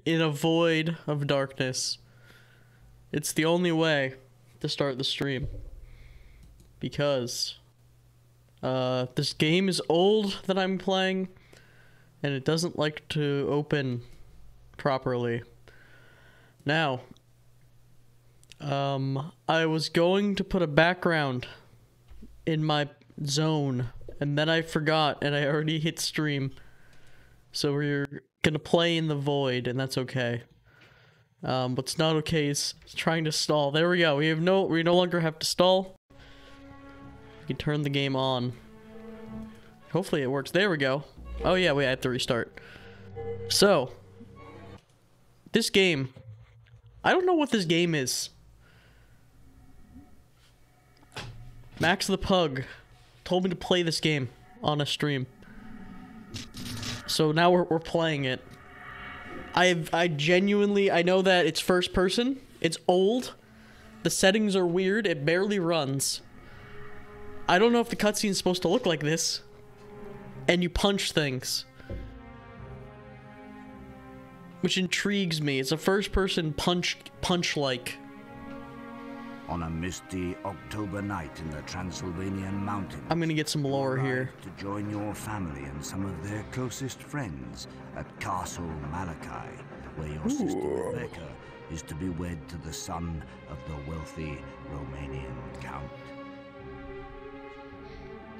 in a void of darkness. It's the only way to start the stream. Because this game is old that I'm playing, and it doesn't like to open properly. Now, I was going to put a background in my zone, and then I forgot, and I already hit stream. So we're gonna play in the void, and that's okay. What's not okay is trying to stall. There we go. We no longer have to stall. We can turn the game on. Hopefully it works. There we go. Oh yeah, we had to restart. So, this game, I don't know what this game is. Max the Pug told me to play this game on a stream. So now we're playing it. I genuinely, I know that it's first person. It's old. The settings are weird. It barely runs. I don't know if the cutscene is supposed to look like this. And you punch things. Which intrigues me. It's a first person punch-like. On a misty October night in the Transylvanian mountains, I'm gonna get some lore here. To join your family and some of their closest friends at Castle Malachi, where your sister Rebecca is to be wed to the son of the wealthy Romanian count.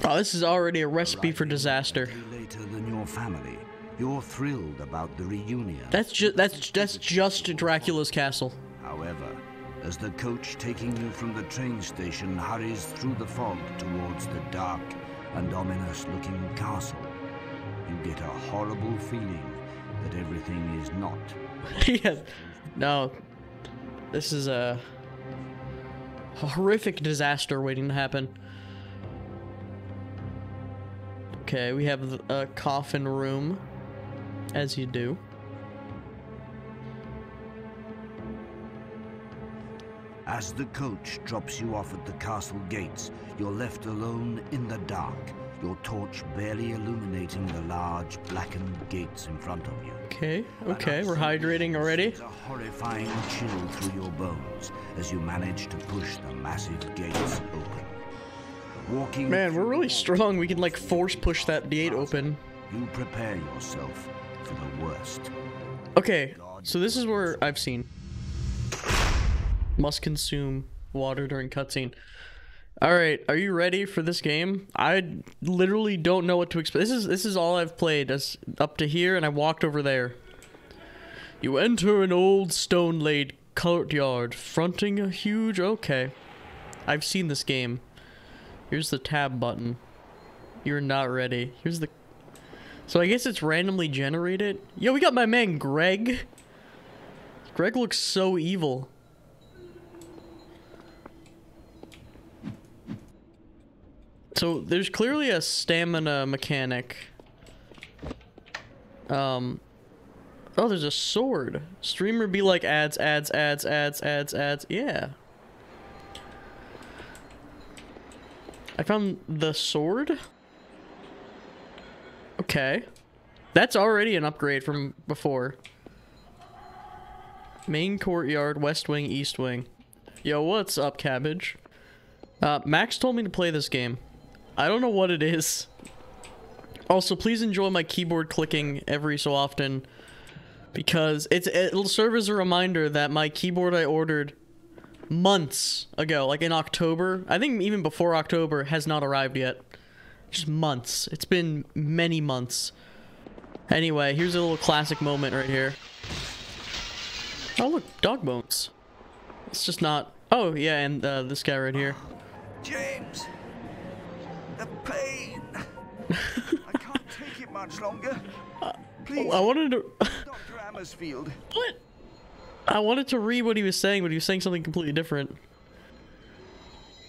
Oh, this is already a recipe for disaster. Later than your family, you're thrilled about the reunion. That's just Dracula's castle. However, as the coach taking you from the train station hurries through the fog towards the dark and ominous-looking castle, you get a horrible feeling that everything is not. Yeah, no, this is a horrific disaster waiting to happen. Okay, we have a coffin room, as you do. As the coach drops you off at the castle gates, you're left alone in the dark, your torch barely illuminating the large blackened gates in front of you. Okay, we're hydrating already. It's a horrifying chill through your bones as you manage to push the massive gates open. Man, we're really strong. We can like force push that gate open. You prepare yourself for the worst. Okay, so this is where I've seen. Must consume water during cutscene. Alright, are you ready for this game? I literally don't know what to expect. This is all I've played as up to here, and I walked over there. You enter an old stone-laid courtyard, fronting a huge... Okay. I've seen this game. Here's the tab button. You're not ready. Here's the... So I guess it's randomly generated. Yo, we got my man Greg. Greg looks so evil. So there's clearly a stamina mechanic. Oh, there's a sword. Streamer be like ads. Yeah. I found the sword. Okay. That's already an upgrade from before. Main courtyard, west wing, east wing. Yo, what's up, cabbage? Max told me to play this game. I don't know what it is. Also, please enjoy my keyboard clicking every so often, because it'll serve as a reminder that my keyboard I ordered months ago, like in October, I think even before October, has not arrived yet. Just months. It's been many months. Anyway, here's a little classic moment right here. Oh look, dog bones. It's just not... Oh yeah, and this guy right here. James! The pain! I can't take it much longer. Please, I wanted to... Dr. Amersfield. What? I wanted to read what he was saying, but he was saying something completely different.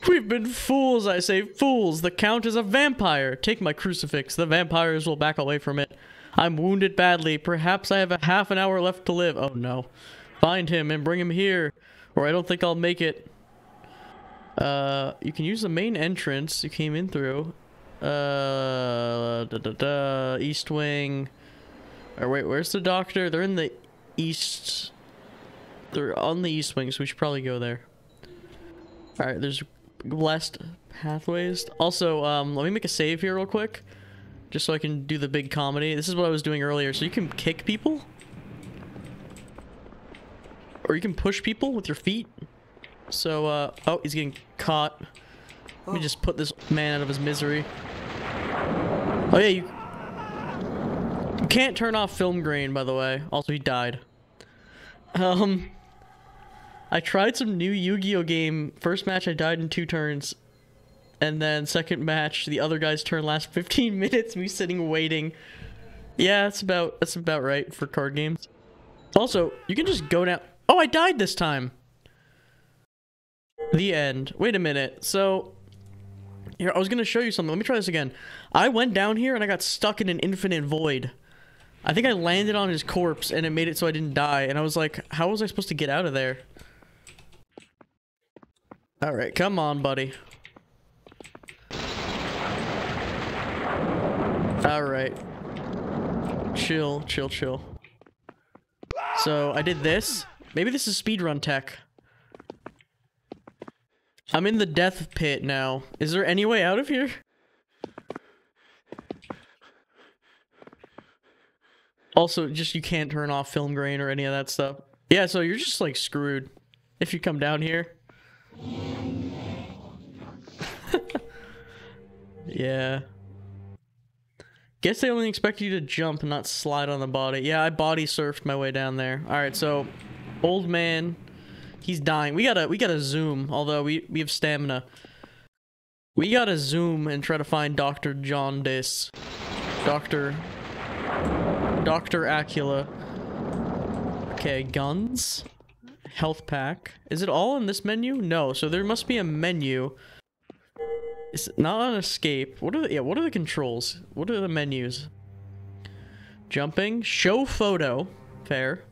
We've been fools, I say, fools. The Count is a vampire. Take my crucifix. The vampires will back away from it. I'm wounded badly. Perhaps I have a half an hour left to live. Oh no. Find him and bring him here, or I don't think I'll make it. You can use the main entrance you came in through. East wing. Or wait, where's the doctor? They're in the east. They're on the east wing, so we should probably go there. Alright, there's west pathways. Also, let me make a save here real quick. Just so I can do the big comedy. This is what I was doing earlier. So you can kick people. Or you can push people with your feet. So, oh, he's getting caught. Let me just put this man out of his misery. Oh yeah, you can't turn off film grain, by the way. Also, he died. I tried some new Yu-Gi-Oh game. First match, I died in 2 turns. And then second match, the other guy's turn last 15 minutes, me sitting waiting. Yeah, that's about right for card games. Also, you can just go down. Oh, I died this time. The end. Wait a minute. So, here, I was gonna show you something. Let me try this again. I went down here and I got stuck in an infinite void. I think I landed on his corpse and it made it so I didn't die. And I was like, how was I supposed to get out of there? Alright, come on, buddy. Alright. Chill, chill, chill. So, I did this. Maybe this is speedrun tech. I'm in the death pit now. Is there any way out of here? Also, just you can't turn off film grain or any of that stuff. Yeah, so you're just like screwed if you come down here. Yeah. Guess they only expect you to jump and not slide on the body. Yeah, I body surfed my way down there. Alright, so old man, he's dying. We gotta zoom, although we have stamina. We gotta zoom and try to find Dr. Jaundice. Dr. Acula. Okay, guns. Health pack. Is it all in this menu? No, so there must be a menu. It's not on escape. What are the controls? What are the menus? Jumping. Show photo. Fair.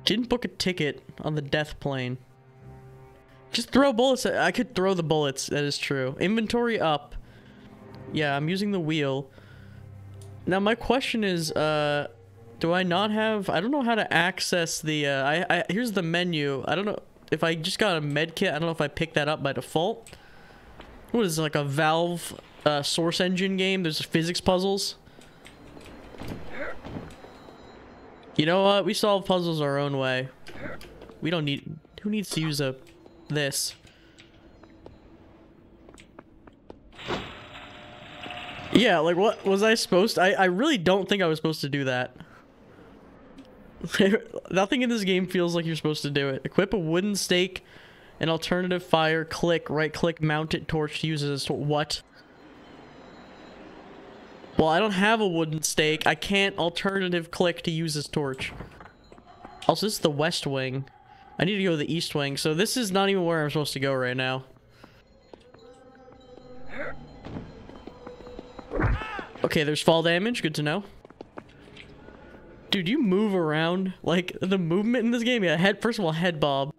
Didn't book a ticket on the death plane. Just throw bullets. I could throw the bullets. That is true. Inventory up. Yeah, I'm using the wheel. Now my question is, do I not have... I don't know how to access the... here's the menu. I don't know... If I just got a med kit, I don't know if I picked that up by default. What is it, like a Valve Source Engine game? There's physics puzzles. You know what? We solve puzzles our own way. We don't need... Who needs to use this? Yeah, like what was I supposed to... I really don't think I was supposed to do that. Nothing in this game feels like you're supposed to do it. Equip a wooden stake, an alternative fire, click, right click, mount it, torch to use as a what? Well, I don't have a wooden stake. I can't alternative click to use this torch. Also, this is the west wing. I need to go to the east wing, so this is not even where I'm supposed to go right now. Okay, there's fall damage. Good to know. Dude, you move around. Like, the movement in this game. Yeah, first of all, head bob.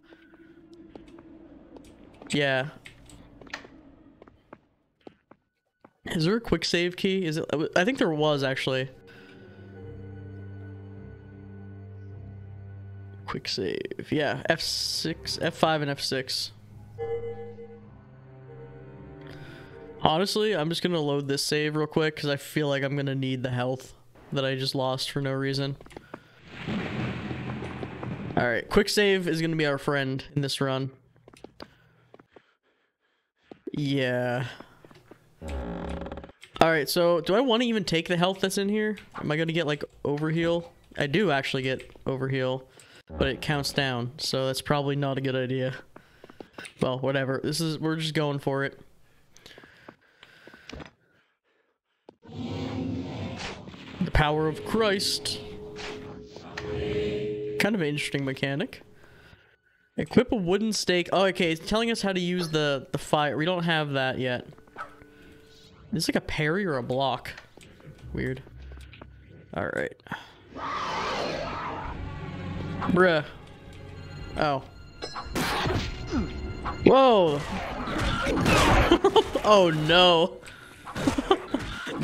Yeah. Is there a quick save key? Is it? I think there was, actually. Quick save. Yeah, F6, F5 and F6. Honestly, I'm just gonna load this save real quick because I feel like I'm gonna need the health that I just lost for no reason. Alright, quick save is gonna be our friend in this run. Yeah. Alright, so do I want to even take the health that's in here? Am I gonna get like overheal? I do actually get overheal, but it counts down, so that's probably not a good idea. Well, whatever. We're just going for it. The power of Christ. Kind of an interesting mechanic. Equip a wooden stake. Oh, okay. It's telling us how to use the fire. We don't have that yet. Is this like a parry or a block? Weird. Alright. Bruh. Oh. Whoa. Oh no.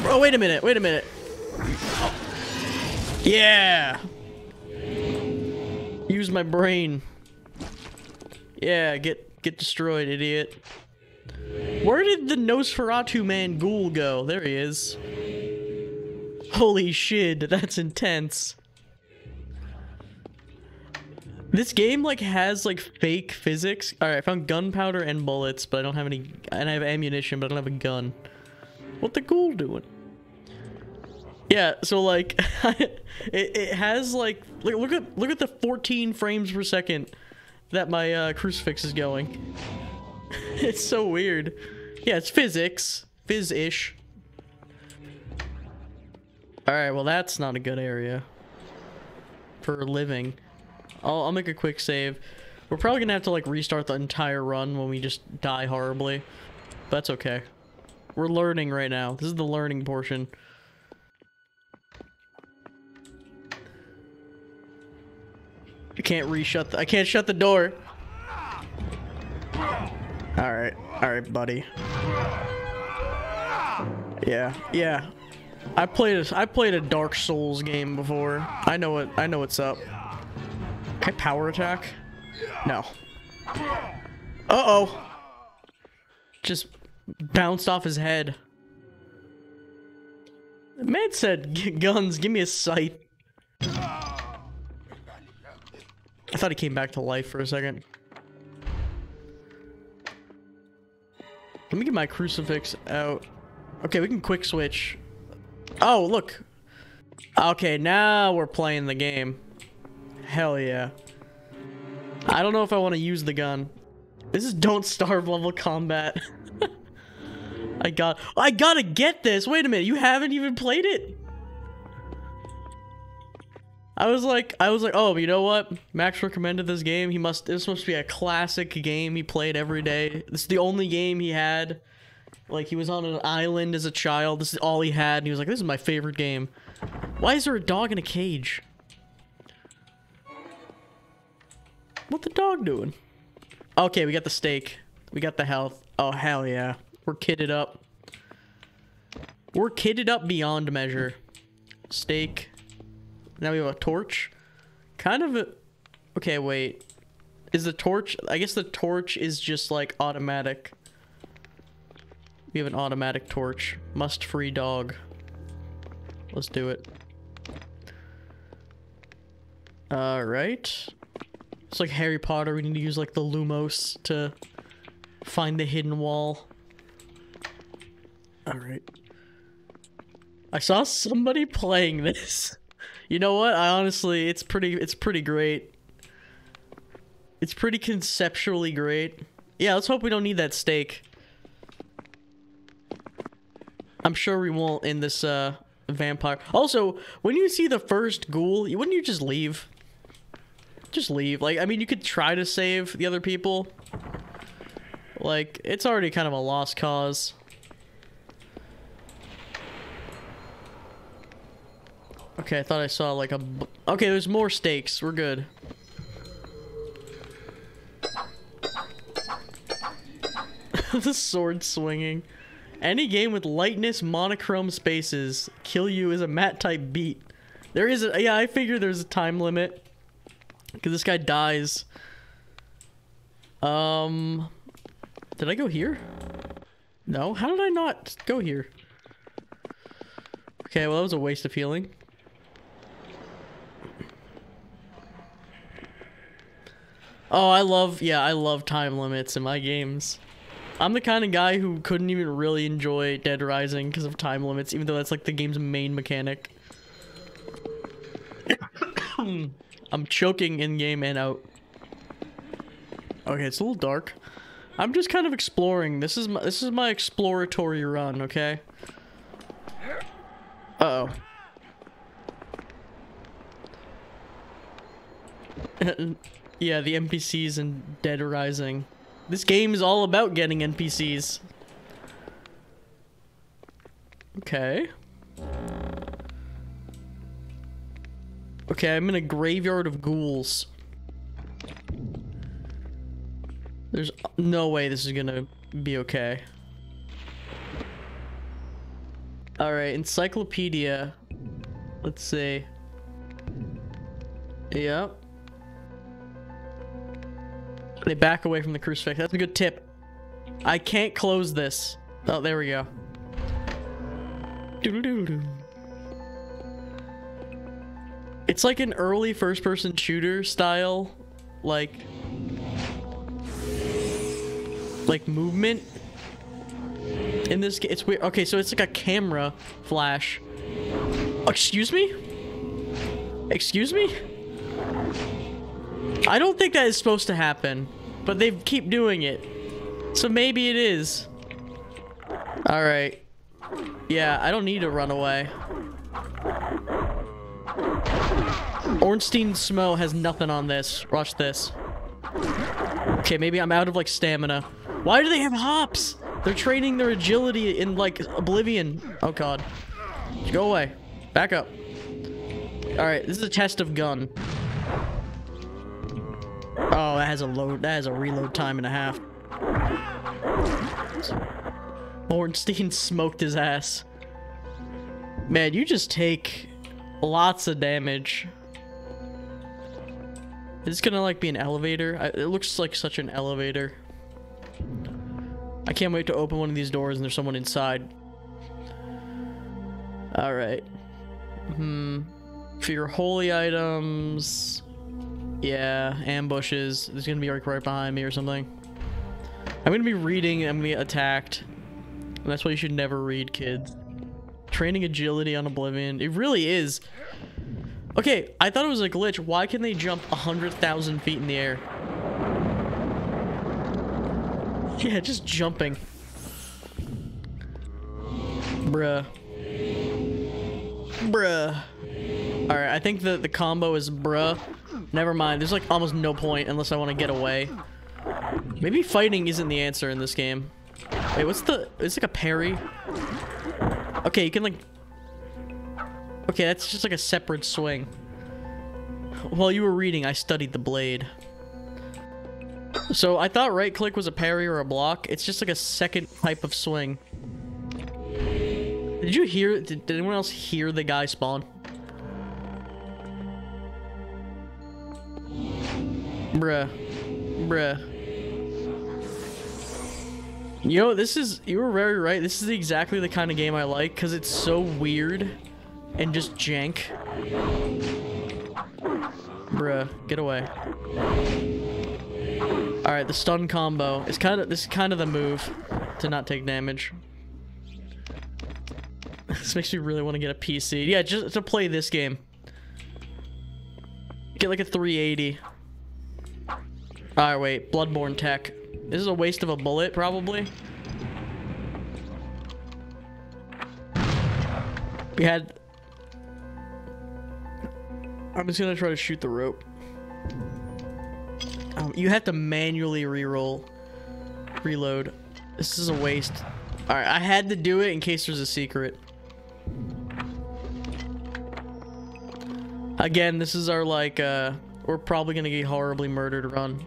Bro, wait a minute. Wait a minute. Yeah! Use my brain. Yeah, get destroyed, idiot. Where did the Nosferatu man ghoul go? There he is. Holy shit, that's intense. This game, like, has, like, fake physics. Alright, I found gunpowder and bullets, but I don't have any... And I have ammunition, but I don't have a gun. What the ghoul doing? Yeah, so, like, it has, like... Look at the 14 frames per second that my crucifix is going. It's so weird. Yeah, it's physics. Phys-ish. Alright, well, that's not a good area for living. I'll make a quick save. We're probably gonna have to, like, restart the entire run when we just die horribly. But that's okay. We're learning right now. This is the learning portion. I can't shut the door. Alright, buddy. Yeah. I played a Dark Souls game before. I know what's up. Can I power attack? No. Uh-oh. Just bounced off his head. The man said, guns, give me a sight. I thought he came back to life for a second. Let me get my crucifix out. Okay, we can quick switch. Oh, look. Okay, now we're playing the game. Hell yeah. I don't know if I want to use the gun. This is don't starve level combat. I gotta get this. Wait a minute, you haven't even played it? I was like, oh, you know what? Max recommended this game. This must be a classic game he played every day. This is the only game he had. Like, he was on an island as a child. This is all he had, and he was like, this is my favorite game. Why is there a dog in a cage? What the dog doing? Okay, we got the steak. We got the health. Oh, hell yeah. We're kitted up. We're kitted up beyond measure. Steak. Now we have a torch. Kind of a... Okay, wait. Is the torch... I guess the torch is just, like, automatic. We have an automatic torch. Must free dog. Let's do it. Alright. It's like Harry Potter. We need to use, like, the Lumos to find the hidden wall. Alright. I saw somebody playing this. You know what? I honestly, it's pretty great. It's pretty conceptually great. Yeah, let's hope we don't need that steak. I'm sure we won't in this, vampire. Also, when you see the first ghoul, wouldn't you just leave? Just leave. Like, I mean, you could try to save the other people. Like, it's already kind of a lost cause. Okay, I thought I saw, like, okay, there's more stakes. We're good. The sword swinging. Any game with lightness, monochrome spaces, kill you is a matte type beat. There is a... Yeah, I figure there's a time limit. Because this guy dies. Did I go here? No? How did I not go here? Okay, well, that was a waste of healing. Oh, I love time limits in my games. I'm the kind of guy who couldn't even really enjoy Dead Rising because of time limits, even though that's like the game's main mechanic. I'm choking in game and out. Okay, it's a little dark. I'm just kind of exploring. This is my exploratory run, okay? Uh-oh. Yeah, the NPCs in Dead Rising. This game is all about getting NPCs. Okay. Okay, I'm in a graveyard of ghouls. There's no way this is gonna be okay. Alright, encyclopedia. Let's see. Yep. They back away from the crucifix. That's a good tip. I can't close this. Oh, there we go. Doo-doo-doo-doo. It's like an early first-person shooter style, like movement in this game. It's weird. Okay, so it's like a camera flash. Oh, excuse me? Excuse me? I don't think that is supposed to happen, but they keep doing it. So maybe it is. All right. Yeah, I don't need to run away. Ornstein Smo has nothing on this. Watch this. Okay, maybe I'm out of like stamina. Why do they have hops? They're training their agility in like Oblivion. Oh god. Go away. Back up. Alright, this is a test of gun. Oh, that has a load. That has a reload time and a half. Ornstein smoked his ass. Man, you just take lots of damage. Is this gonna like be an elevator? It looks like such an elevator. I can't wait to open one of these doors and there's someone inside. Alright. For your holy items... Yeah, ambushes. There's gonna be like right behind me or something. I'm gonna be reading and I'm gonna get attacked. And that's why you should never read, kids. Training agility on Oblivion. It really is. Okay, I thought it was a glitch. Why can they jump 100,000 feet in the air? Yeah, just jumping. Bruh. Bruh. Alright, I think the combo is bruh. Never mind, there's like almost no point unless I want to get away. Maybe fighting isn't the answer in this game. Wait, what's the... It's like a parry. Okay, you can like... Okay, that's just like a separate swing. While you were reading, I studied the blade. So I thought right click was a parry or a block. It's just like a second type of swing. Did you hear... Did anyone else hear the guy spawn? Bruh. Bruh. You know, this is... You were very right. This is exactly the kind of game I like, because it's so weird and just jank. Bruh. Get away. Alright, the stun combo. It's kind of... This is kind of the move to not take damage. This makes me really want to get a PC. Yeah, just to play this game. Get like a 380. Alright, wait. Bloodborne tech. This is a waste of a bullet, probably. We had... I'm just gonna try to shoot the rope. You have to manually reload. This is a waste. Alright, I had to do it in case there's a secret. Again, this is our, like, we're probably gonna get horribly murdered run.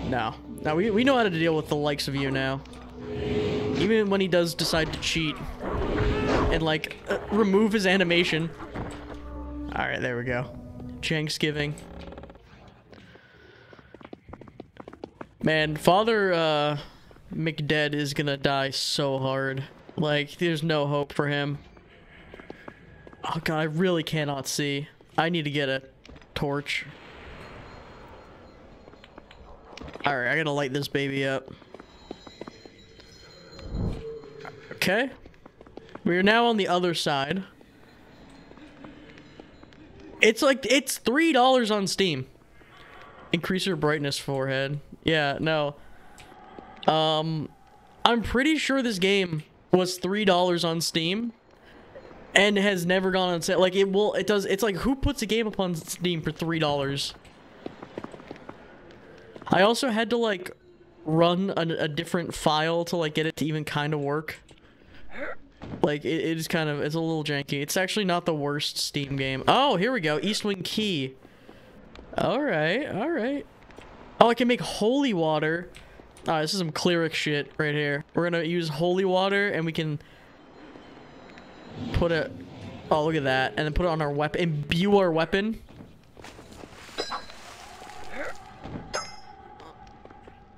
No. Now, we know how to deal with the likes of you now. Even when he does decide to cheat. And, like, remove his animation. Alright, there we go. Thanksgiving. Man, Father, McDead is gonna die so hard. Like, there's no hope for him. Oh god, I really cannot see. I need to get a torch. Alright, I gotta light this baby up. Okay. We are now on the other side. It's like, it's $3 on Steam. Increase your brightness, forehead. Yeah, no. I'm pretty sure this game was $3 on Steam. And has never gone on sale. Like, it's like, who puts a game up on Steam for $3? I also had to, like, run a different file to, like, get it to even kind of work. Like, it is kind of, it's a little janky. It's actually not the worst Steam game. Oh, here we go. Eastwing Key. Alright, alright. Oh, I can make holy water. Alright, this is some cleric shit right here. We're gonna use holy water, and we can put it... Oh, look at that. And then put it on our weapon. Imbue our weapon.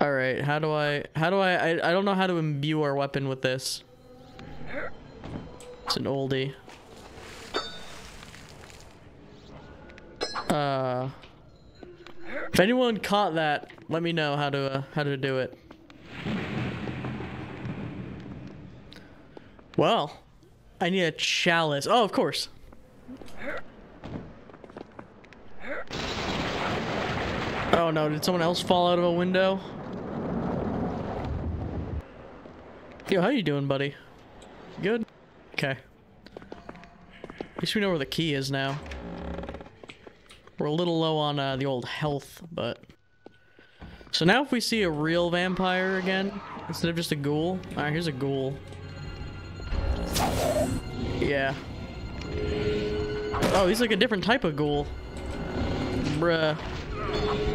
All right, how do I I don't know how to imbue our weapon with this. It's an oldie. If anyone caught that, let me know how to do it. Well, I need a chalice. Oh, of course. Oh no, did someone else fall out of a window? Yo, how you doing, buddy? Good? Okay. At least we know where the key is now. We're a little low on the old health, but... So now if we see a real vampire again, instead of just a ghoul... Alright, here's a ghoul. Yeah. Oh, he's like a different type of ghoul. Bruh.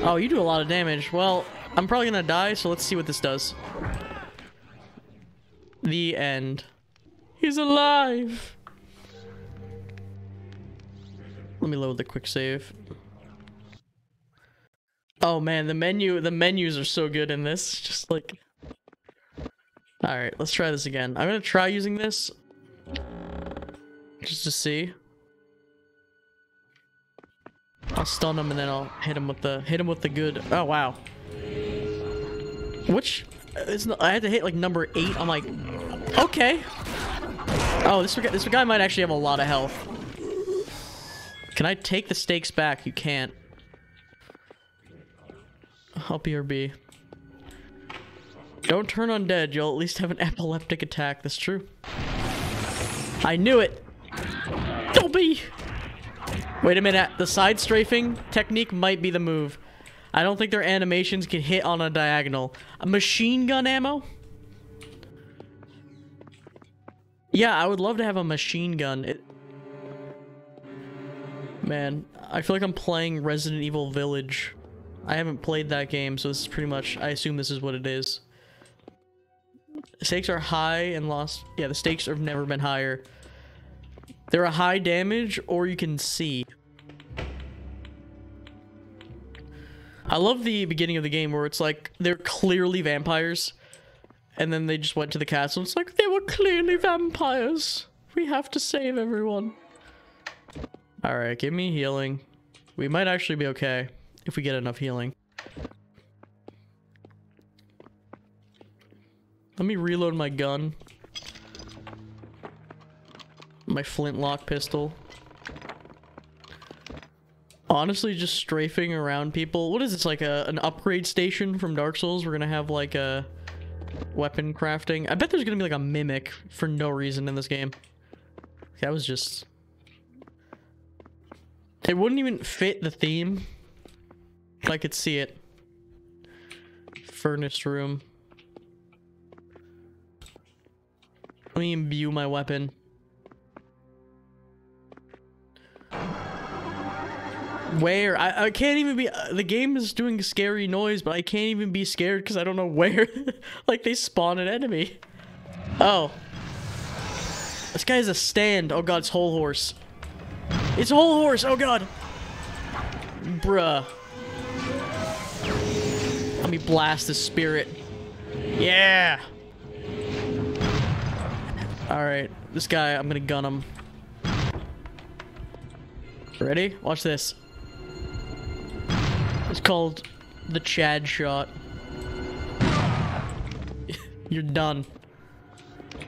Oh, you do a lot of damage. Well, I'm probably gonna die, so let's see what this does. The end. He's alive! Let me load the quick save. Oh man, the menus are so good in this. Just like... Alright, let's try this again. I'm gonna try using this. Just to see. I'll stun him and then I'll hit him with the good. Oh wow. Which is I had to hit like number 8. I'm like, okay. Oh, this guy might actually have a lot of health. Can I take the stakes back? You can't. Up here, B. Don't turn undead. You'll at least have an epileptic attack. That's true. I knew it. Don't be. Wait a minute. The side strafing technique might be the move. I don't think their animations can hit on a diagonal. A machine gun ammo? Yeah, I would love to have a machine gun. Man, I feel like I'm playing Resident Evil Village. I haven't played that game, so this is pretty much... I assume this is what it is. Stakes are high and lost... Yeah, the stakes have never been higher. They're a high damage, or you can see. I love the beginning of the game where it's like, they're clearly vampires. And then they just went to the castle. It's like, they were clearly vampires. We have to save everyone. Alright, give me healing. We might actually be okay if we get enough healing. Let me reload my gun. My flintlock pistol. Honestly, just strafing around people. What is this, like an upgrade station from Dark Souls? We're gonna have like a weapon crafting. I bet there's gonna be like a mimic for no reason in this game. That was just... It wouldn't even fit the theme. I could see it. Furnace room. Let me imbue my weapon. Where? I can't even be... the game is doing scary noise, but I can't even be scared because I don't know where. Like, they spawn an enemy. Oh. This guy has a stand. Oh god, it's whole horse. It's a whole horse! Oh god! Bruh. Let me blast the spirit. Yeah! Alright, this guy, I'm gonna gun him. Ready? Watch this. It's called the Chad shot. You're done.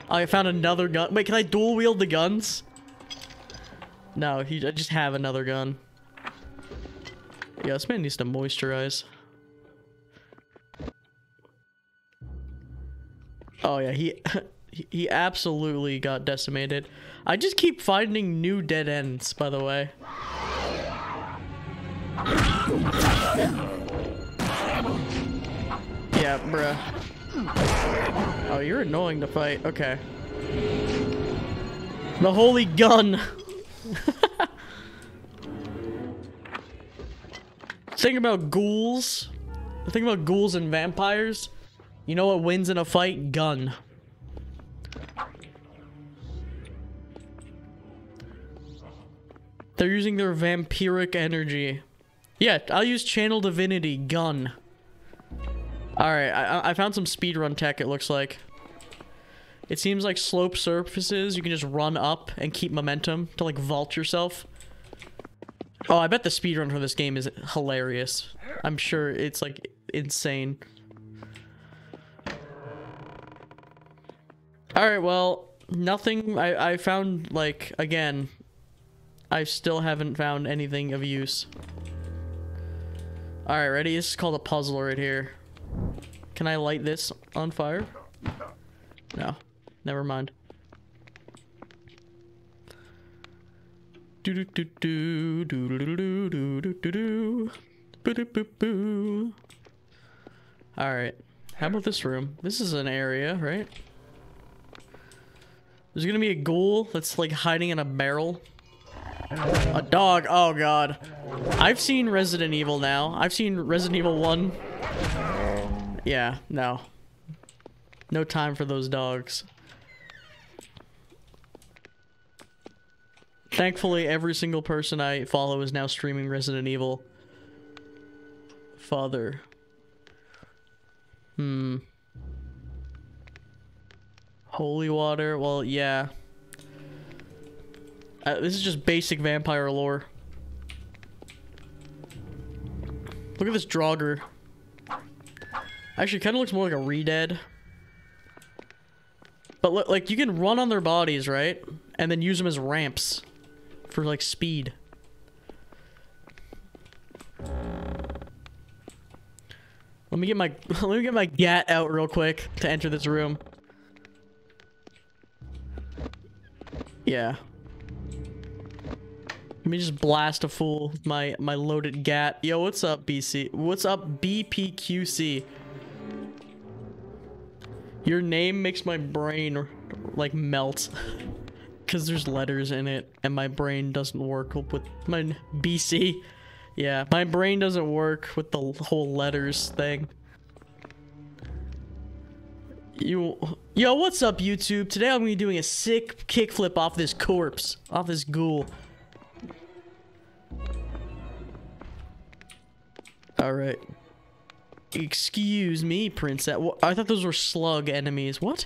I found another gun. Wait, can I dual wield the guns? No, I just have another gun. Yeah, this man needs to moisturize. Oh yeah, he absolutely got decimated. I just keep finding new dead ends, by the way. Yeah, bruh. Oh, you're annoying to fight. Okay. The holy gun! Think about ghouls. Think about ghouls and vampires. You know what wins in a fight? Gun. They're using their vampiric energy. Yeah, I'll use channel divinity. Gun. Alright, I found some speedrun tech, it looks like. It seems like slope surfaces, you can just run up and keep momentum to, like, vault yourself. Oh, I bet the speedrun for this game is hilarious. I'm sure it's, like, insane. Alright, well, nothing... I found, like, again... I still haven't found anything of use. Alright, ready? This is called a puzzle right here. Can I light this on fire? No. Never mind. Alright. How about this room? This is an area, right? There's gonna be a ghoul that's like hiding in a barrel. A dog. Oh god. I've seen Resident Evil now. I've seen Resident Evil 1. Yeah, no. No time for those dogs. Thankfully, every single person I follow is now streaming Resident Evil. Father. Holy water. Well, yeah. This is just basic vampire lore. Look at this Draugr. Actually, kind of looks more like a Re-Dead. But look, like, you can run on their bodies, right? And then use them as ramps. For, like, speed. Let me get my gat out real quick to enter this room. Yeah. Let me just blast a fool with my loaded gat. Yo, what's up, BC? What's up, BPQC? Your name makes my brain, like, melt. Because there's letters in it, and my brain doesn't work with my BC. Yeah, my brain doesn't work with the whole letters thing. Yo, what's up, YouTube? Today I'm going to be doing a sick kickflip off this corpse. Off this ghoul. Alright. Excuse me, princess. I thought those were slug enemies. What?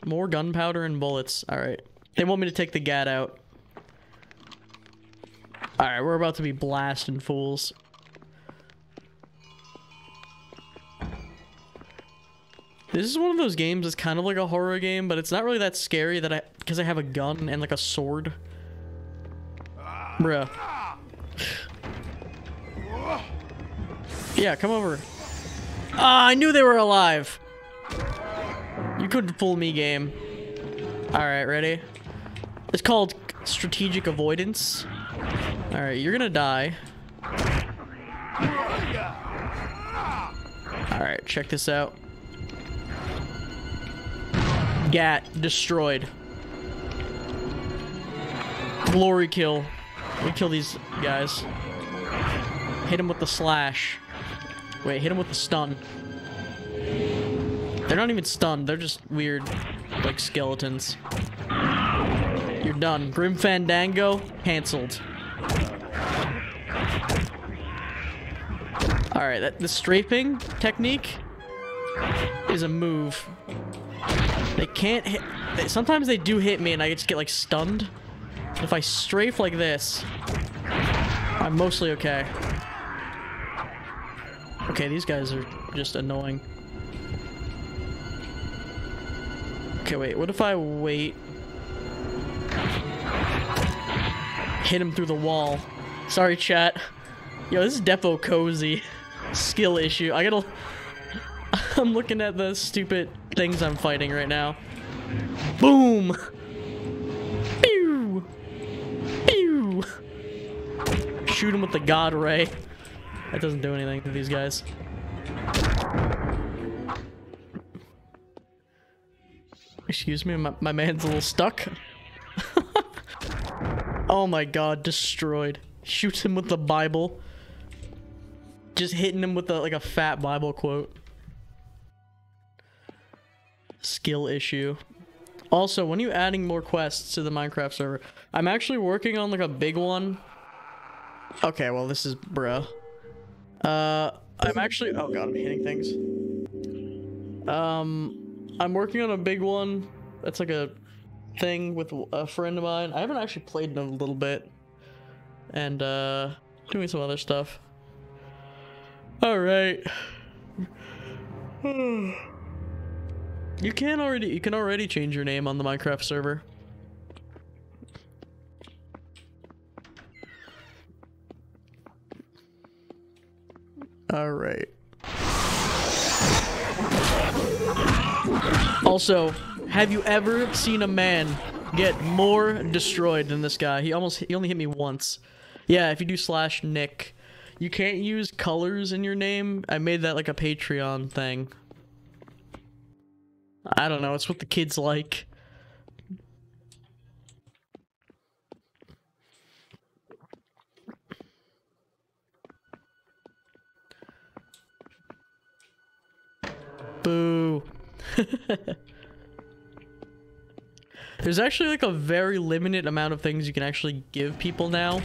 More gunpowder and bullets. Alright. They want me to take the gat out. Alright, we're about to be blasting fools. This is one of those games that's kind of like a horror game, but it's not really that scary because I have a gun and like a sword. Bruh. Yeah, come over. Ah, I knew they were alive. You couldn't fool me, game. Alright, ready? It's called strategic avoidance. Alright, you're gonna die. Alright, check this out. Gat destroyed. Glory kill. We kill these guys. Hit him with the slash. Wait, hit him with the stun. They're not even stunned, they're just weird, like, skeletons. You're done. Grim Fandango, cancelled. Alright, the strafing technique is a move. They can't hit... Sometimes they do hit me and I just get, like, stunned. If I strafe like this, I'm mostly okay. Okay, these guys are just annoying. Okay, wait, what if I wait? Hit him through the wall. Sorry, chat. Yo, this is defo cozy. Skill issue. I'm looking at the stupid things I'm fighting right now. Boom! Pew! Pew! Shoot him with the God Ray. That doesn't do anything to these guys. Excuse me, my man's a little stuck. Oh my god, destroyed. Shoots him with the Bible. Just hitting him with like a fat Bible quote. Skill issue. Also, when are you adding more quests to the Minecraft server? I'm actually working on like a big one. Okay, well this is bruh. I'm actually, oh god, I'm hitting things. I'm working on a big one. That's like a thing with a friend of mine. I haven't actually played in a little bit. And, doing some other stuff. Alright. You can already change your name on the Minecraft server. Alright. Also, have you ever seen a man get more destroyed than this guy? He only hit me once. Yeah, if you do /Nick, you can't use colors in your name. I made that like a Patreon thing. I don't know, it's what the kids like. Boo. There's actually like a very limited amount of things you can actually give people now,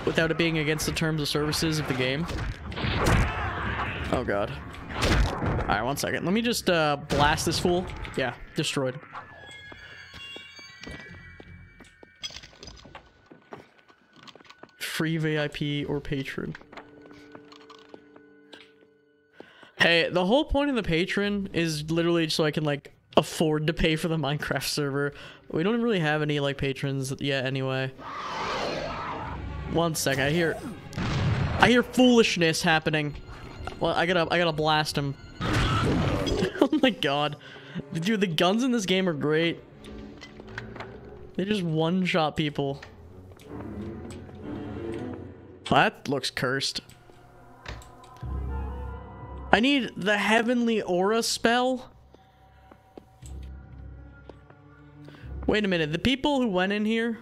without it being against the terms of services of the game. Oh god. Alright, 1 second. Let me just blast this fool. Yeah, destroyed. Free VIP or patron. Hey, the whole point of the patron is literally so I can like afford to pay for the Minecraft server. We don't really have any like patrons yet anyway. 1 second, I hear foolishness happening. Well, I gotta blast him. Oh my god. Dude, the guns in this game are great. They just one-shot people. That looks cursed. I need the Heavenly Aura spell. Wait a minute, the people who went in here,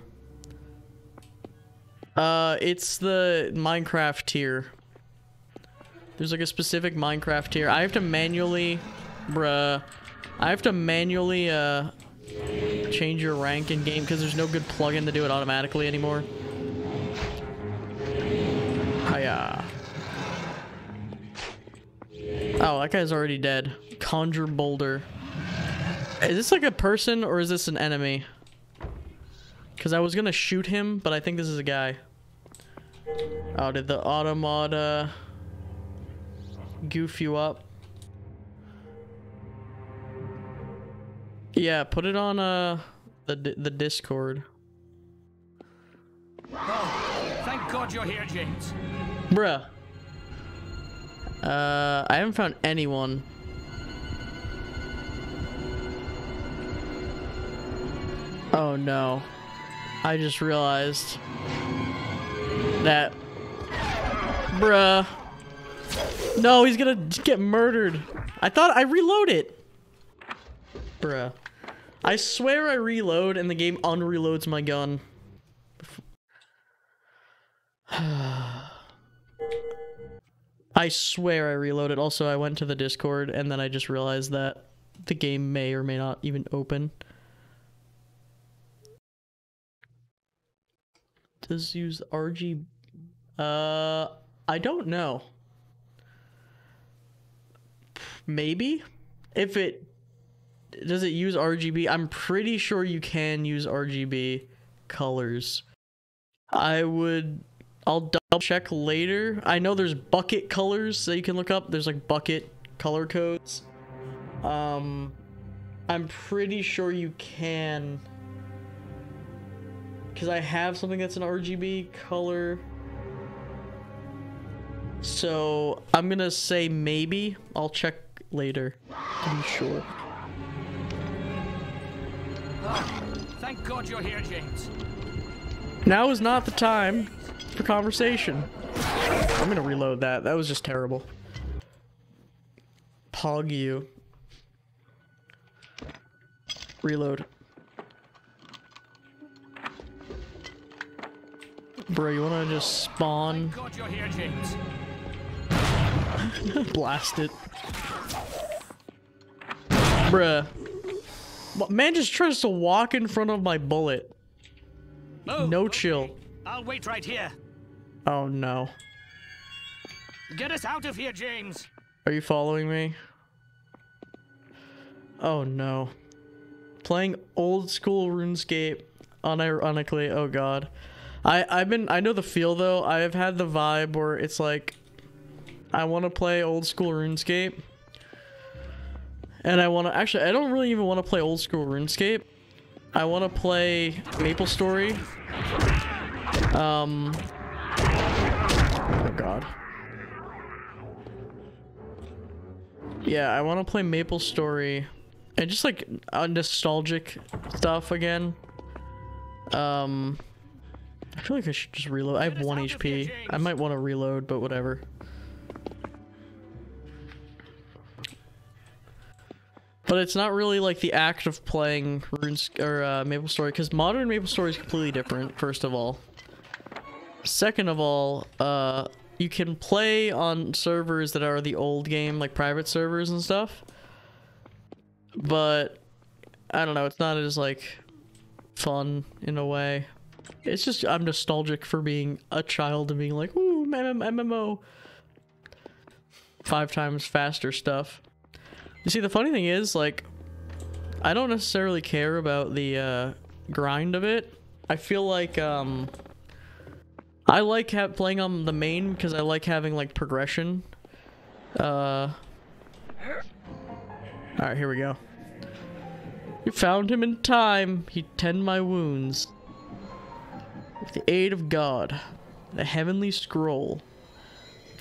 it's the Minecraft tier. There's like a specific Minecraft tier. I have to manually, change your rank in game because there's no good plugin to do it automatically anymore. Hiya. Oh, that guy's already dead. Conjure Boulder. Is this like a person or is this an enemy? Because I was gonna shoot him, but I think this is a guy. Oh, did the automod goof you up? Yeah, put it on the Discord. Oh, thank God you're here, James. Bruh. I haven't found anyone. Oh no. I just realized that. Bruh. No, he's gonna get murdered. I thought I reload it. Bruh. I swear I reload and the game unreloads my gun. I swear I reloaded. Also, I went to the Discord and then I just realized that the game may or may not even open. Does use RGB? I don't know. Maybe? If it... Does it use RGB? I'm pretty sure you can use RGB colors. I'll double check later. I know there's bucket colors that you can look up. There's like bucket color codes. I'm pretty sure you can, because I have something that's an RGB color. So I'm gonna say maybe. I'll check later to be sure. Oh, thank God you're here, James. Now is not the time for conversation. I'm gonna reload that. That was just terrible. Pog you. Reload. Bro, you wanna just spawn? Thank God you're here, James. Blast it. Bruh. Man just tries to walk in front of my bullet. Oh, No okay. chill. I'll wait right here. Oh no. Get us out of here, James. Are you following me? Oh no. Playing old school RuneScape unironically. Oh god. I know the feel though. I have had the vibe where it's like I want to play old school RuneScape. And I want to actually I don't really even want to play old school RuneScape. I want to play MapleStory. Oh god. Yeah, I want to play MapleStory and just like nostalgic stuff again. I feel like I should just reload. I have 1 HP. I might want to reload, but whatever. But it's not really like the act of playing MapleStory, because modern MapleStory is completely different, first of all. Second of all, you can play on servers that are the old game, like private servers and stuff. But, I don't know, it's not as, like, fun in a way. It's just, I'm nostalgic for being a child and being like, ooh, MMO. 5 times faster stuff. You see, the funny thing is, like, I don't necessarily care about the grind of it. I feel like I like playing on the main because I like having like progression. All right, here we go. You found him in time. He tend my wounds. With the aid of God, the heavenly scroll.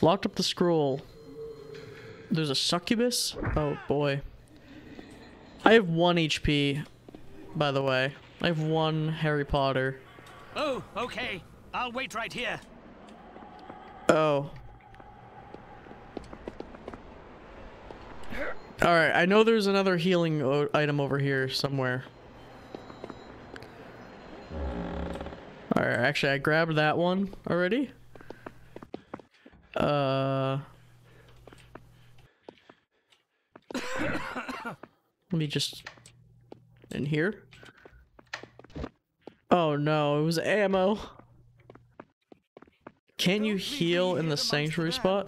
Locked up the scroll. There's a succubus? Oh boy. I have 1 HP, by the way. I have 1 Harry Potter. Oh, okay. I'll wait right here. Oh. Alright, I know there's another healing item over here somewhere. Alright, actually I grabbed that one already. Let me just... in here? Oh no, it was ammo. Can you heal in the sanctuary spot?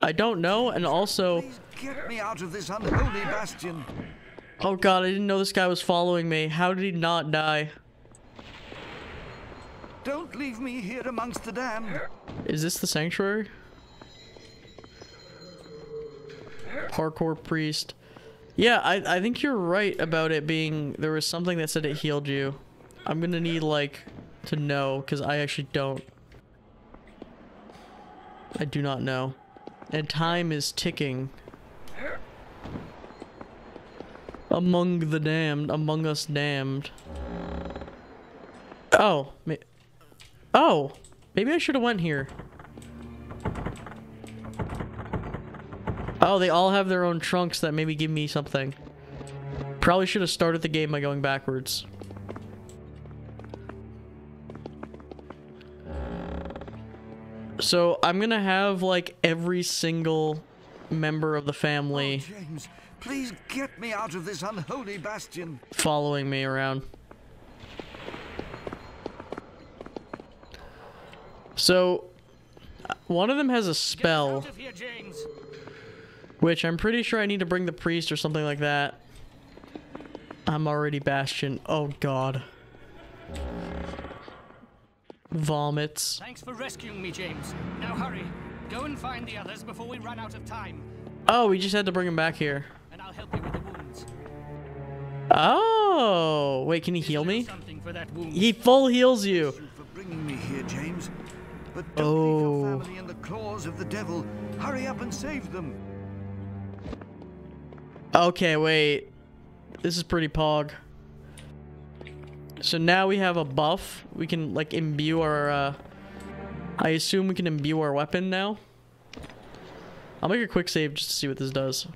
I don't know, and also... Please get me out of this unholy bastion. Oh god, I didn't know this guy was following me. How did he not die? Don't leave me here amongst the damned. Is this the sanctuary? Parkour priest. Yeah, I think you're right about it being... there was something that said it healed you. I'm gonna need, like, to know, because I actually don't. I do not know. And time is ticking. Among the damned. Among us damned. Oh. Oh! Maybe I should have went here. Oh, they all have their own trunks that maybe give me something. Probably should have started the game by going backwards. So, I'm gonna have, like, every single member of the family... Oh, James, please get me out of this unholy bastion. ...following me around. So, one of them has a spell... Get out of here, James. which I'm pretty sure I need to bring the priest or something like that. I'm already Bastion. Oh god. Vomits. Thanks for rescuing me, James. Now hurry. Go and find the others before we run out of time. Oh, we just had to bring him back here. And I'll help you with the wounds. Oh, wait, can he heal me? Something for that wound. He full heals you. Thank you for bringing me here, James. But don't leave your family in the claws of the devil. Hurry up and save them. Okay, wait. This is pretty pog. So now we have a buff. We can, like, imbue our, I assume we can imbue our weapon now. I'll make a quick save just to see what this does.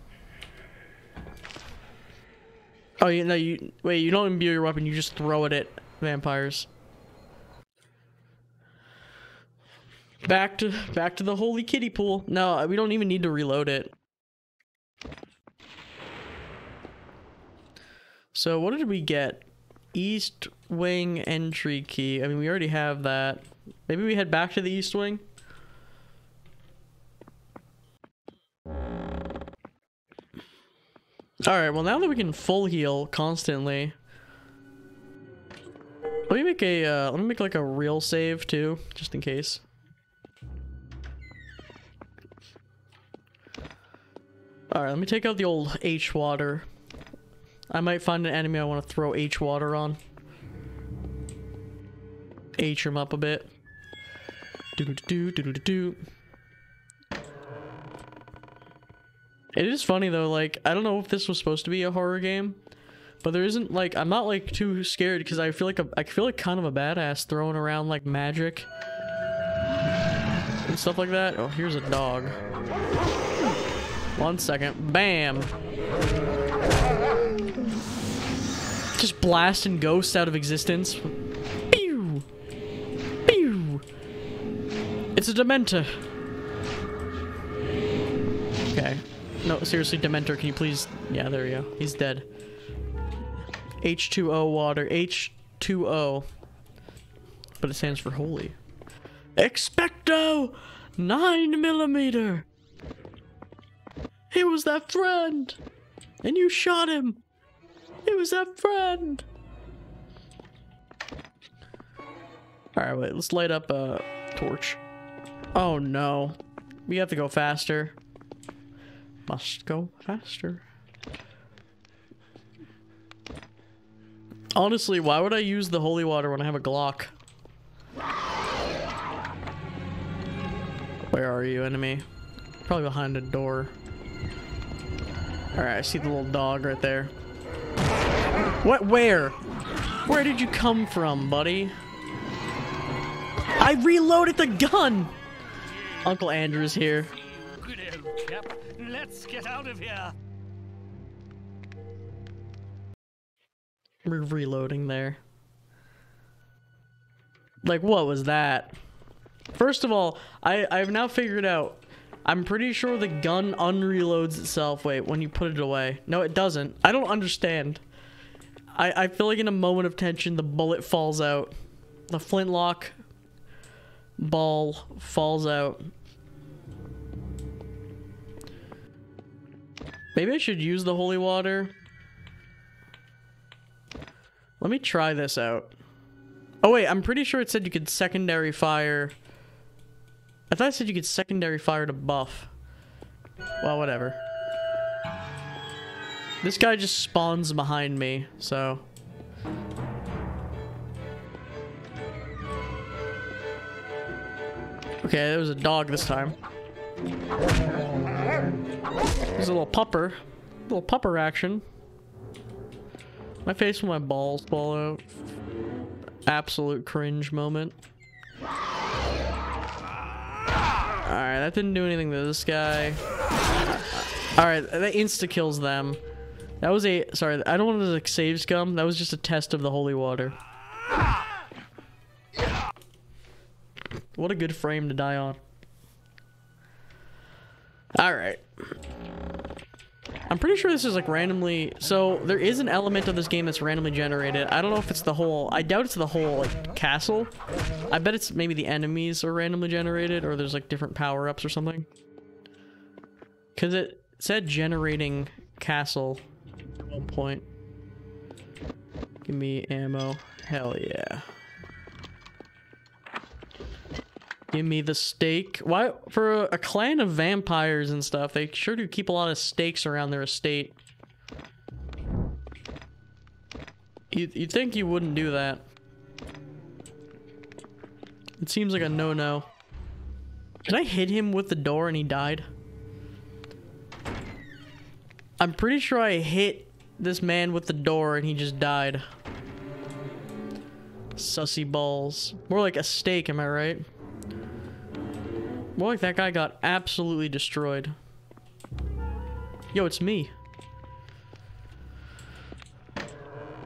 Oh, wait, you don't imbue your weapon, you just throw it at vampires. Back to the holy kiddie pool. No, we don't even need to reload it. So what did we get? East wing entry key. I mean, we already have that. Maybe we head back to the east wing. Alright, well now that we can full heal constantly, let me make like a real save too, just in case. Alright, let me take out the old H water. I might find an enemy I want to throw H water on. H him up a bit. Do-do-do-do-do-do-do. It is funny though, like, I don't know if this was supposed to be a horror game, but there isn't, like, I'm not like too scared because I feel like kind of a badass throwing around like magic and stuff like that. Oh, here's a dog. 1 second. Bam. Just blasting ghosts out of existence. Pew! Pew! It's a Dementor. Okay. No, seriously, Dementor, can you please... Yeah, there we go. He's dead. H2O water. H2O. But it stands for holy. Expecto 9mm! He was that friend! And you shot him! It was that friend! Alright, wait, let's light up a torch. Oh no. We have to go faster. Must go faster. Honestly, why would I use the holy water when I have a Glock? Where are you, enemy? Probably behind a door. Alright, I see the little dog right there. What? Where? Where did you come from, buddy? I reloaded the gun! Uncle Andrew's here. Good old chap. Let's get out of here. We're reloading there. Like, what was that? First of all, I've now figured out, I'm pretty sure the gun unreloads itself. Wait, when you put it away. No, it doesn't. I don't understand. I feel like in a moment of tension, the bullet falls out. The flintlock ball falls out. Maybe I should use the holy water. Let me try this out. Oh wait, I'm pretty sure it said you could secondary fire. I thought it said you could secondary fire to buff. Well, whatever. This guy just spawns behind me, so... Okay, there was a dog this time. There's a little pupper. Little pupper action. My face with my balls fall out. Absolute cringe moment. Alright, that didn't do anything to this guy. Alright, that insta-kills them. That was a... Sorry, I don't want to like, save scum. That was just a test of the holy water. What a good frame to die on. Alright. I'm pretty sure this is like randomly... So, there is an element of this game that's randomly generated. I don't know if it's the whole... I doubt it's the whole, like, castle. I bet it's maybe the enemies are randomly generated, or there's, like, different power-ups or something. Because it said generating castle at one point. Give me ammo. Hell yeah. Give me the steak. Why, for a clan of vampires and stuff, they sure do keep a lot of stakes around their estate. You'd think you wouldn't do that. It seems like a no-no. Did I hit him with the door and he died? I'm pretty sure I hit this man with the door and he just died. Sussy balls. More like a steak, am I right? More like that guy got absolutely destroyed. Yo, it's me.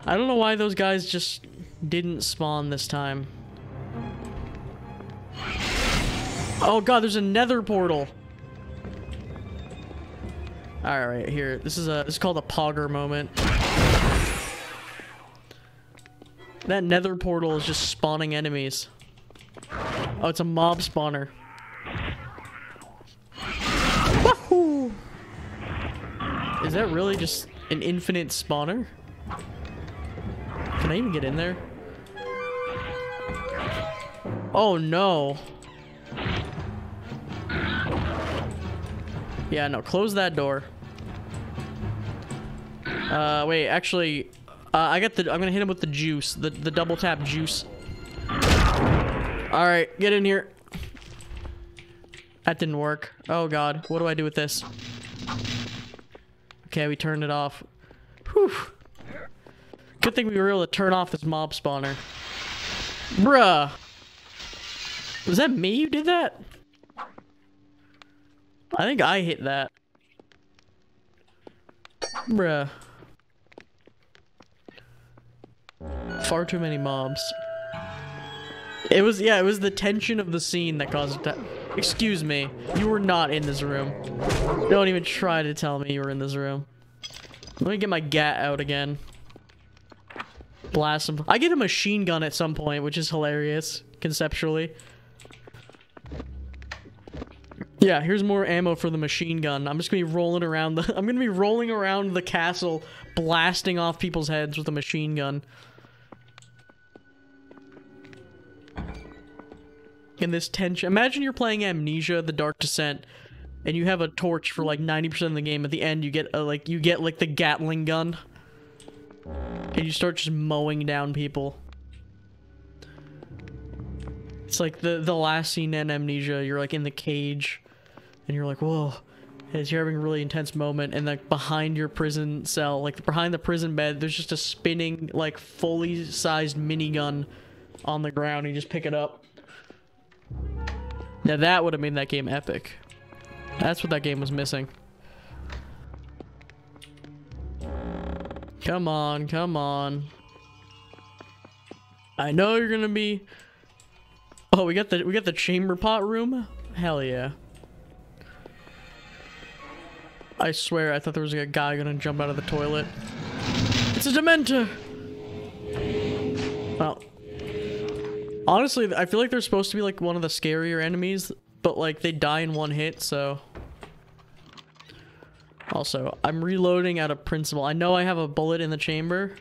I don't know why those guys just didn't spawn this time. Oh god, there's a nether portal. Alright, here. This is called a Pogger moment. That nether portal is just spawning enemies. Oh, it's a mob spawner. Wahoo! Is that really just... An infinite spawner? Can I even get in there? Oh no. Yeah, no, close that door. Wait, actually, I'm gonna hit him with the juice, the double tap juice. All right, get in here. That didn't work. Oh god, what do I do with this? Okay, we turned it off. Whew. Good thing we were able to turn off this mob spawner. Bruh. Was that me who did that? I think I hit that. Bruh. Far too many mobs. It was the tension of the scene that caused it to... Excuse me, you were not in this room. Don't even try to tell me you were in this room. Let me get my gat out again. Blast him. I get a machine gun at some point, which is hilarious, conceptually. Yeah, here's more ammo for the machine gun. I'm just gonna be rolling around the... I'm gonna be rolling around the castle, blasting off people's heads with a machine gun. In this tension, imagine you're playing Amnesia: The Dark Descent, and you have a torch for like 90% of the game. At the end, you get the Gatling gun, and you start just mowing down people. It's like the last scene in Amnesia. You're like in the cage, and you're like, whoa, and you're having a really intense moment, and like behind your prison cell, like behind the prison bed, there's just a spinning like fully sized minigun on the ground. You just pick it up. Now that would have made that game epic. That's what that game was missing. Come on, come on. I know you're gonna be... Oh, we got the chamber pot room? Hell yeah. I swear I thought there was a guy gonna jump out of the toilet. It's a Dementor! Well... Honestly, I feel like they're supposed to be like one of the scarier enemies, but like they die in one hit, so... Also, I'm reloading out of principle. I know I have a bullet in the chamber,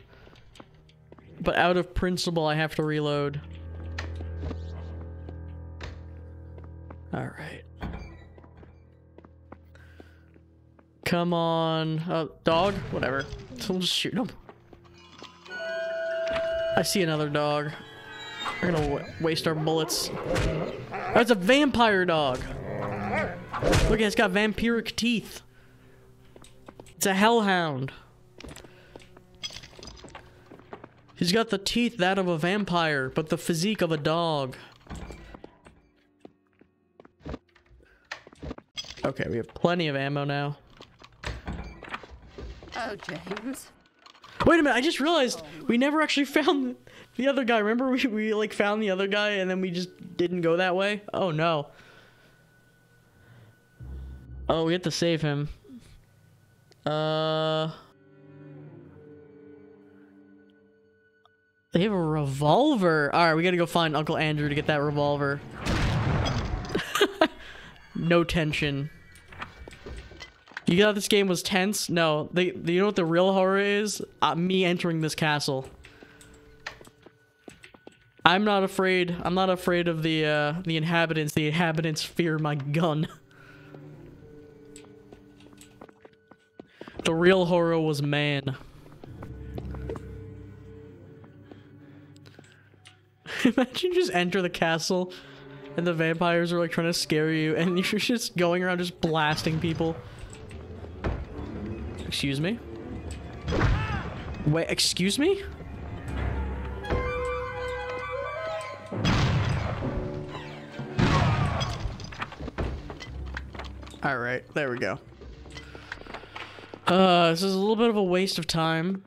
but out of principle I have to reload. Alright. Come on. Oh, dog? Whatever. We'll just shoot him. I see another dog. We're gonna waste our bullets. That's a vampire dog. Look, it's got vampiric teeth. It's a hellhound. He's got the teeth that of a vampire, but the physique of a dog. Okay, we have plenty of ammo now. Oh, James. Wait a minute, I just realized we never actually found the other guy. Remember we like found the other guy and then we just didn't go that way? Oh no. Oh, we have to save him. They have a revolver. Alright, we gotta go find Uncle Andrew to get that revolver. No tension. You thought this game was tense? No. You know what the real horror is? Me entering this castle. I'm not afraid. I'm not afraid of the inhabitants. The inhabitants fear my gun. The real horror was man. Imagine you just enter the castle and the vampires are like trying to scare you and you're just going around just blasting people. Excuse me? Wait, excuse me? Alright, there we go. This is a little bit of a waste of time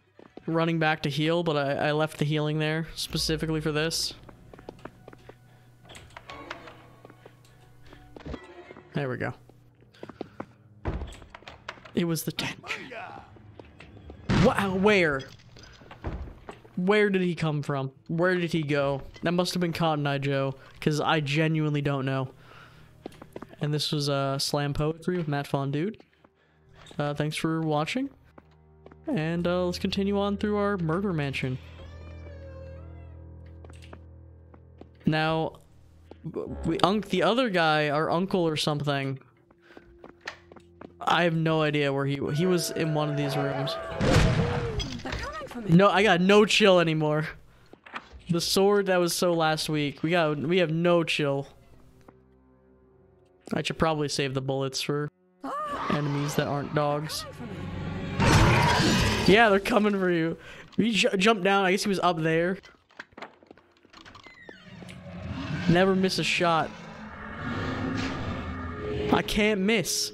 running back to heal, but I left the healing there specifically for this. There we go. It was the tension. What? Where? Where did he come from? Where did he go? That must have been Cotton Eye Joe, because I genuinely don't know. And this was Slam Poetry with Matt Fondude. Thanks for watching. And let's continue on through our murder mansion. Now, the other guy, our uncle or something, I have no idea where he was in one of these rooms. No, I got no chill anymore. The sword that was so last week, we have no chill. I should probably save the bullets for enemies that aren't dogs. Yeah, they're coming for you. You jump down. I guess he was up there. Never miss a shot. I can't miss.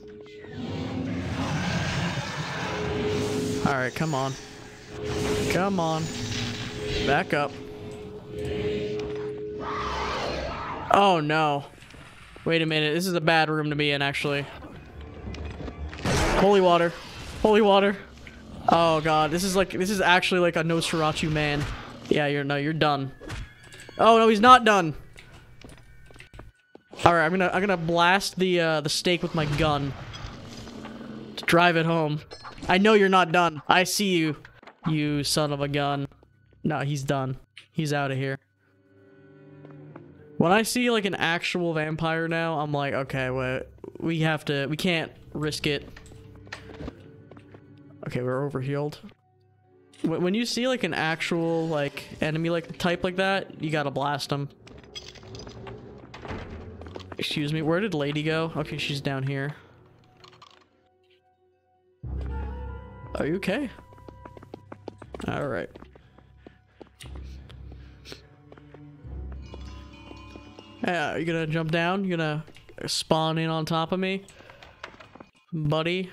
Alright, come on. Come on. Back up. Oh no. Wait a minute. This is a bad room to be in, actually. Holy water. Holy water. Oh god. This is actually like a Nosferatu man. Yeah, you're done. Oh no, he's not done. Alright, I'm gonna blast the stake with my gun to drive it home. I know you're not done. I see you, you son of a gun. No, he's done. He's out of here. When I see like an actual vampire now, I'm like, okay, wait, we can't risk it. Okay, we're overhealed. When you see like an actual like enemy like type like that, you gotta blast them. Excuse me, where did Lady go? Okay, she's down here. Are you okay? Alright. Yeah, are you gonna jump down? You gonna spawn in on top of me? Buddy?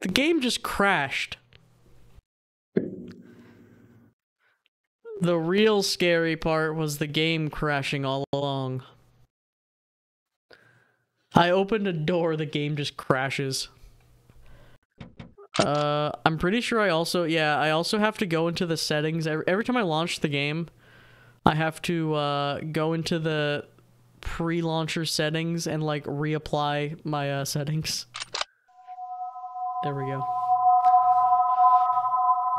The game just crashed. The real scary part was the game crashing all along. I opened a door, the game just crashes. I'm pretty sure I also have to go into the settings. Every time I launch the game, I have to go into the pre-launcher settings and like reapply my settings. There we go.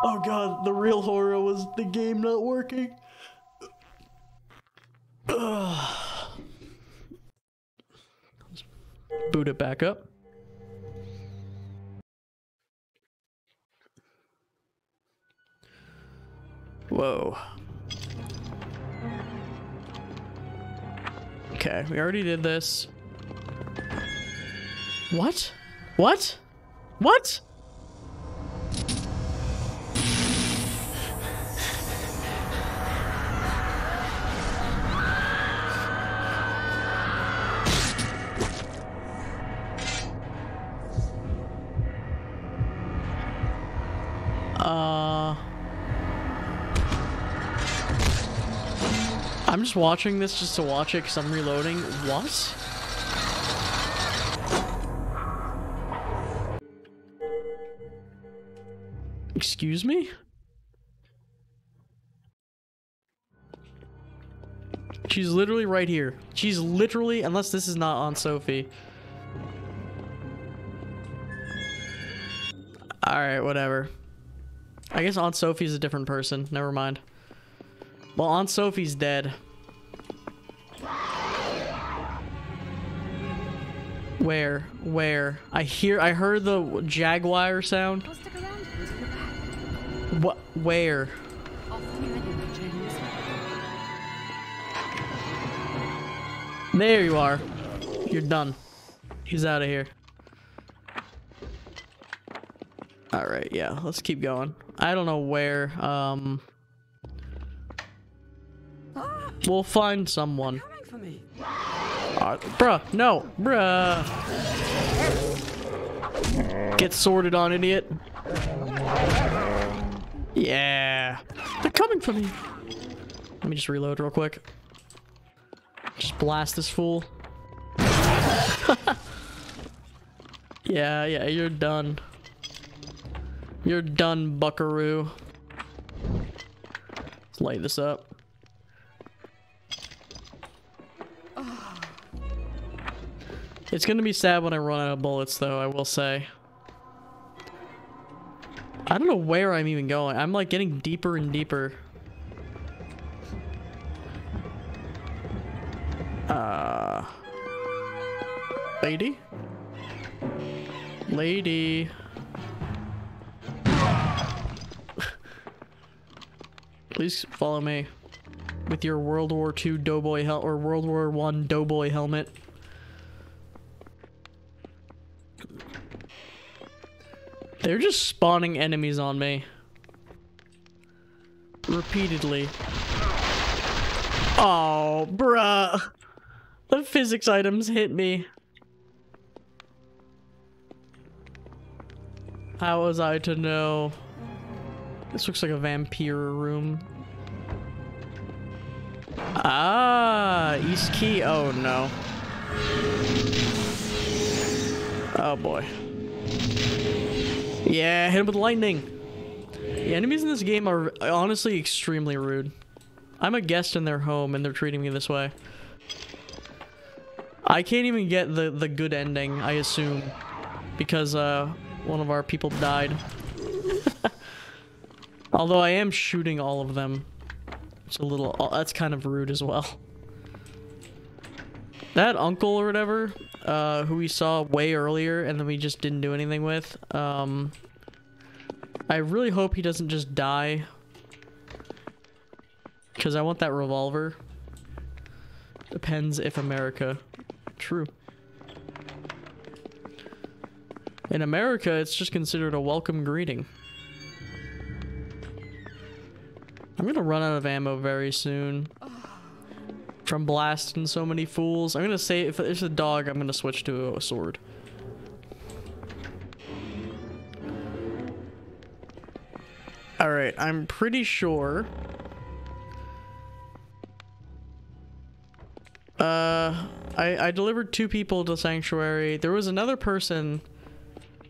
Oh god, the real horror was the game not working. Boot it back up. Whoa. Okay, we already did this. What? What? What? I'm just watching this just to watch it because I'm reloading. What? Excuse me? She's literally right here. She's literally, unless this is not Aunt Sophie. Alright, whatever. I guess Aunt Sophie's a different person. Never mind. Well, Aunt Sophie's dead. Where? Where? I heard the jaguar sound. What? Where? There you are. You're done. He's out of here. Alright, yeah, let's keep going. I don't know where, we'll find someone. Bruh, no, bruh. Get sorted on, idiot. Yeah. They're coming for me. Let me just reload real quick. Just blast this fool. Yeah, you're done. You're done, buckaroo. Let's light this up. It's gonna be sad when I run out of bullets, though, I will say. I don't know where I'm even going. I'm like getting deeper and deeper. Lady? Lady. Please follow me with your World War II doughboy or World War I doughboy helmet. They're just spawning enemies on me. Repeatedly. Oh, bruh. The physics items hit me. How was I to know? This looks like a vampire room. Ah, East Key. Oh no. Oh boy. Yeah, hit him with lightning. The enemies in this game are honestly extremely rude. I'm a guest in their home and they're treating me this way. I can't even get the good ending, I assume, because one of our people died. Although I am shooting all of them. It's a little... that's kind of rude as well. That uncle or whatever, who we saw way earlier and then we just didn't do anything with, I really hope he doesn't just die. Because I want that revolver. Depends if America... True. In America, it's just considered a welcome greeting. I'm gonna run out of ammo very soon. From blasting so many fools. I'm gonna say if it's a dog, I'm gonna switch to a sword. Alright, I'm pretty sure... I delivered 2 people to Sanctuary. There was another person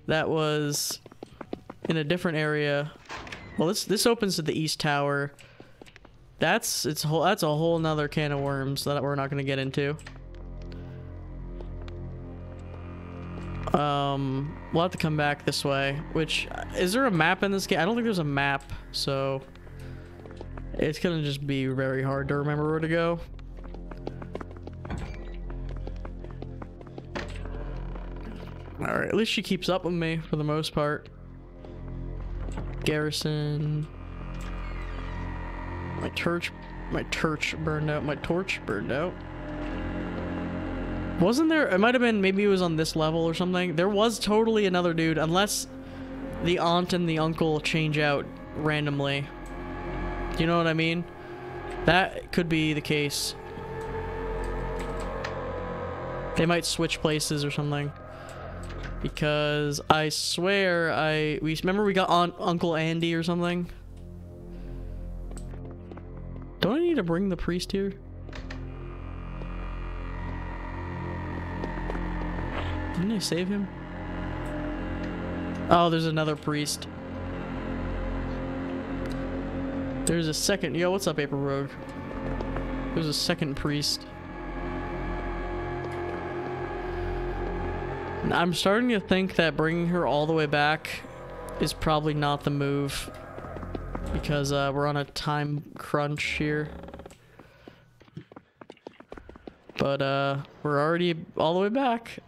that was in a different area. Well, this opens to the East Tower. That's a whole nother can of worms that we're not gonna get into. We'll have to come back this way. Which, is there a map in this game? I don't think there's a map, so it's gonna just be very hard to remember where to go. Alright, at least she keeps up with me for the most part. Garrison. My torch burned out. My torch burned out. Wasn't there? It might have been, maybe it was on this level or something. There was totally another dude, unless the aunt and the uncle change out randomly. Do you know what I mean? That could be the case. They might switch places or something. Because I swear we remember we got Uncle Andy or something. Don't I need to bring the priest here? Didn't I save him? Oh, there's another priest. There's a second. Yo, what's up, April Rogue? There's a second priest. I'm starting to think that bringing her all the way back is probably not the move. Because we're on a time crunch here. But we're already all the way back.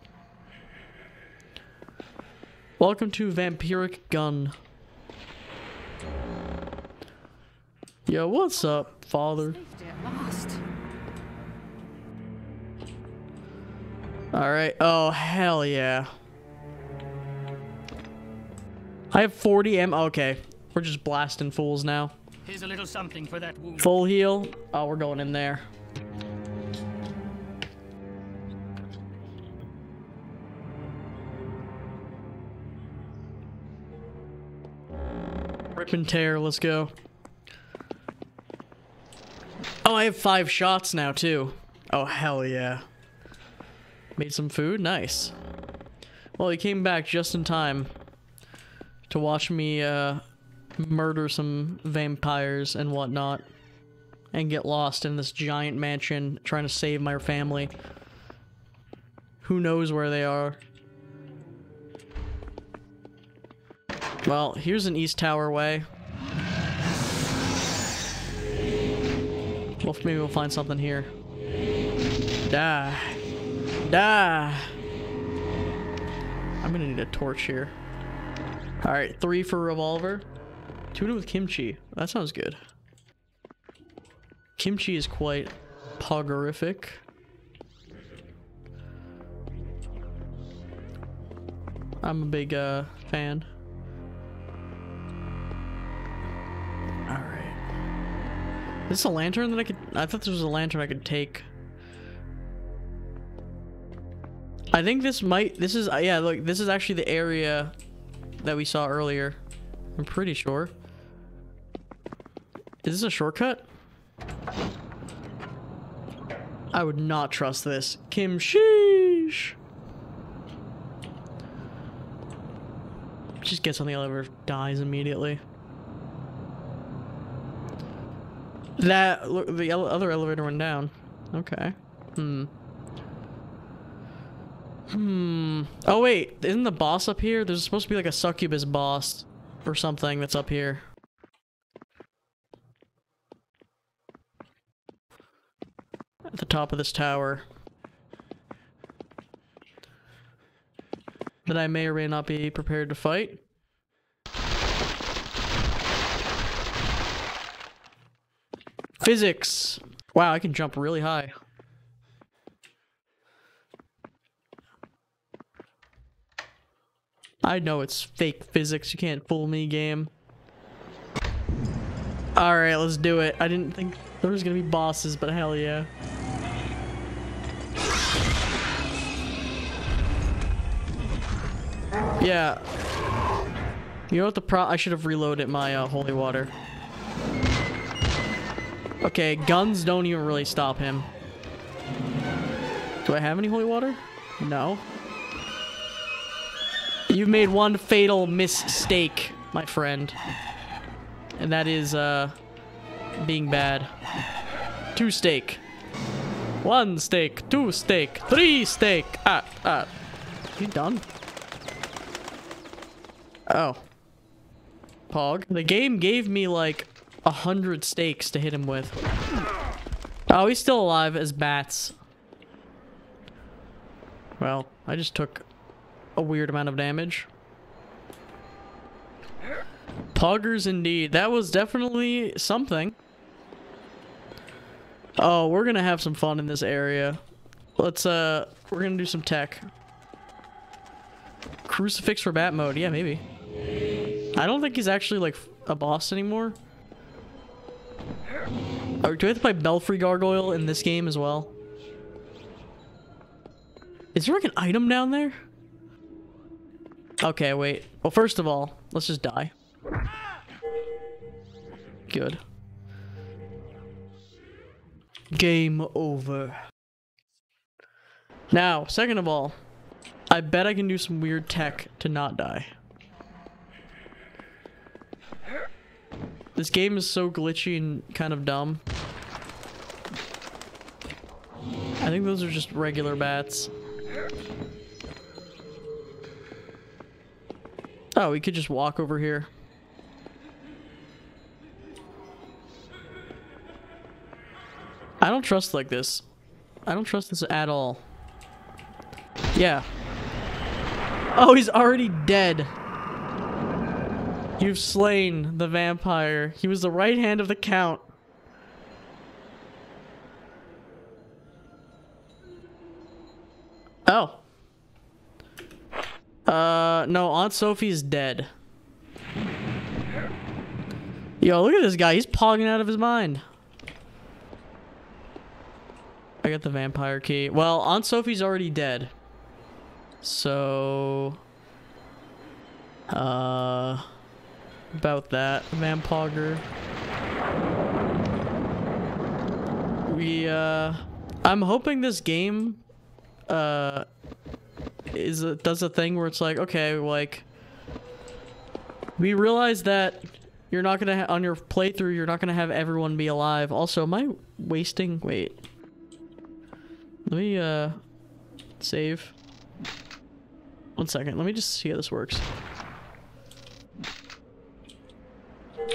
Welcome to Vampiric Gun. Yo, what's up, father? Alright. Oh, hell yeah. I have 40 M. Okay. We're just blasting fools now. Here's a little something for that wound. Full heal. Oh, we're going in there. Rip and tear. Let's go. Oh, I have 5 shots now, too. Oh, hell yeah. Made some food? Nice. Well, he came back just in time to watch me murder some vampires and whatnot and get lost in this giant mansion trying to save my family. Who knows where they are? Well, here's an East Tower way. Well, maybe we'll find something here. Die. Die. I'm gonna need a torch here. Alright, 3 for revolver. Tuna with kimchi. That sounds good. Kimchi is quite poggerific. I'm a big fan. Alright. Is this a lantern that I could... I thought this was a lantern I could take. I think this might... This is... yeah, look, this is actually the area that we saw earlier. I'm pretty sure. Is this a shortcut? I would not trust this. Kimsheesh! Just gets on the elevator, dies immediately. That... Look, the other elevator went down. Okay. Oh wait, isn't the boss up here? There's supposed to be like a succubus boss or something that's up here. At the top of this tower. That I may or may not be prepared to fight. Physics! Wow, I can jump really high. I know it's fake physics. You can't fool me, game. Alright, let's do it. I didn't think there was gonna be bosses, but hell yeah. Yeah. You know what I should have reloaded my holy water. Okay, guns don't even really stop him. Do I have any holy water? No. You made one fatal mistake, my friend. And that is, being bad. 2 steak. 1 steak, 2 steak, 3 steak. You done? Oh. Pog. The game gave me, like, 100 steaks to hit him with. Oh, he's still alive as bats. Well, I just took a weird amount of damage. Poggers indeed. That was definitely something. Oh, we're gonna have some fun in this area. Let's, we're gonna do some tech. Crucifix for bat mode. Yeah, maybe. I don't think he's actually, like, a boss anymore. Oh, do I have to play Belfry Gargoyle in this game as well? Is there, like, an item down there? Okay, wait. Well, first of all, let's just die. Good. Game over. Now, second of all, I bet I can do some weird tech to not die. This game is so glitchy and kind of dumb. I think those are just regular bats. Oh, we could just walk over here. I don't trust like this. I don't trust this at all. Yeah. Oh, he's already dead. You've slain the vampire. He was the right hand of the Count. Oh. No, Aunt Sophie's dead. Yo, look at this guy. He's pogging out of his mind. I got the vampire key. Well, Aunt Sophie's already dead. So... about that. Vampogger. I'm hoping this game, does a thing where it's like, okay, like, we realize that you're not gonna, on your playthrough, you're not gonna have everyone be alive. Also, am I wasting, wait. Let me, save. 1 second, let me just see how this works.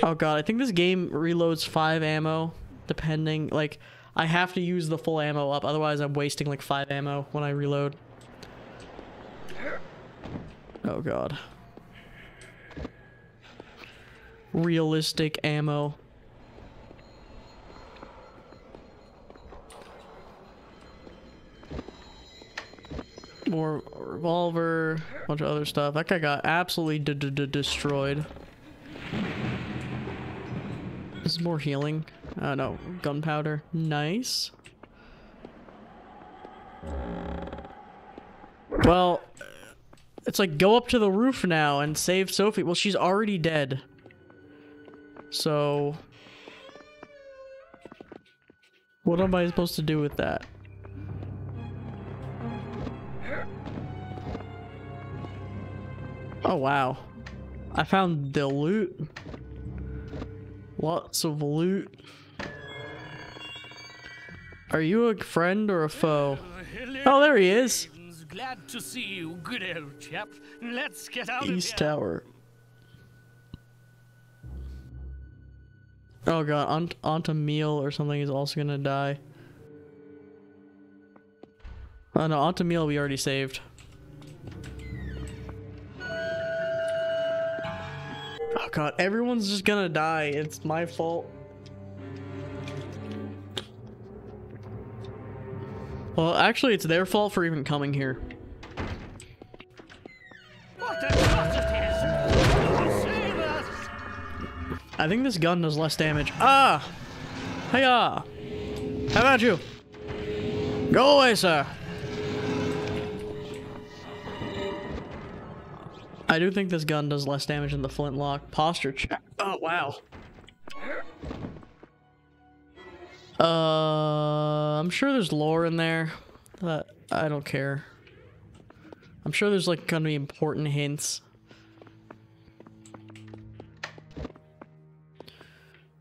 Oh god, I think this game reloads 5 ammo, depending, like, I have to use the full ammo up, otherwise I'm wasting like 5 ammo when I reload. Oh god. Realistic ammo. More revolver, a bunch of other stuff. That guy got absolutely destroyed. This is more healing. No, gunpowder. Nice. Well, it's like go up to the roof now and save Sophie. Well, she's already dead. So, what am I supposed to do with that? Oh wow. I found the loot. Lots of loot. Are you a friend or a foe? Oh, there he is. Glad to see you, good old chap. Let's get out East of here. Tower. Oh god, Aunt Emile or something is also gonna die. Oh no, Aunt Emile we already saved. Oh god, everyone's just gonna die. It's my fault. Well, actually, it's their fault for even coming here. What atrocities! Save us! I think this gun does less damage. Ah! Hiya! How about you? Go away, sir! I do think this gun does less damage than the flintlock. Posture check. Oh, wow. I'm sure there's lore in there, but I don't care. I'm sure there's like gonna be important hints.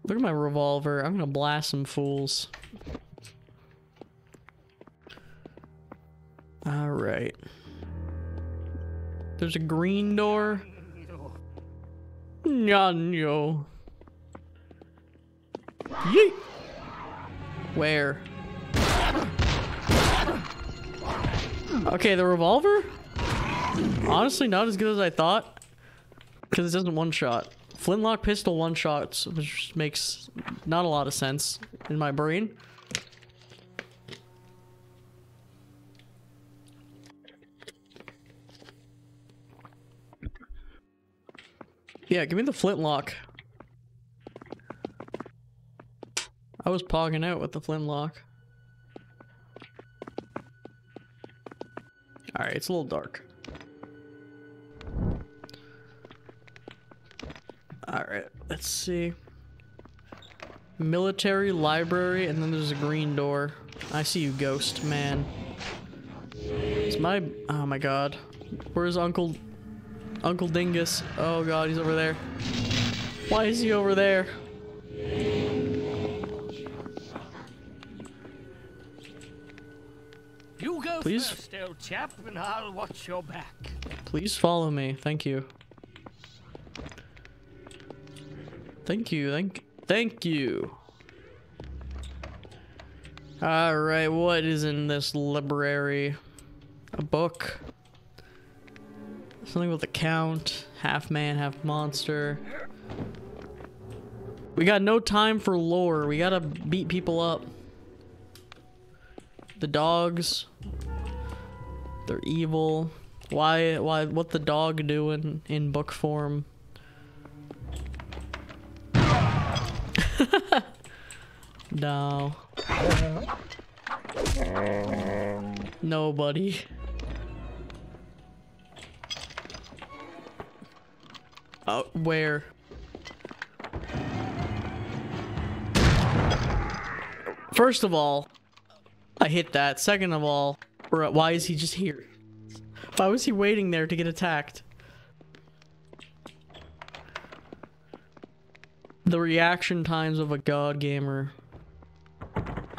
Look at my revolver. I'm gonna blast some fools. Alright. There's a green door. Nyanyo. Yeet! Where? Okay, the revolver? Honestly, not as good as I thought. Because it doesn't one-shot. Flintlock pistol one-shots, which makes not a lot of sense in my brain. Yeah, give me the flintlock. I was pogging out with the flintlock. Alright, it's a little dark. Alright, let's see. Military, library, and then there's a green door. I see you, ghost man. It's my... Oh my god. Where's Uncle Dingus? Oh god, he's over there. Why is he over there? You go Please? first, old chap, and I'll watch your back. Please follow me. Thank you. Thank you. Thank you. Alright, what is in this library? A book. Something with a count. Half man, half monster. We got no time for lore. We gotta beat people up. The dogs. They're evil. Why, what the dog doing in book form? No. Nobody. Where? First of all, I hit that. Second of all, why is he just here? Why was he waiting there to get attacked? The reaction times of a god gamer.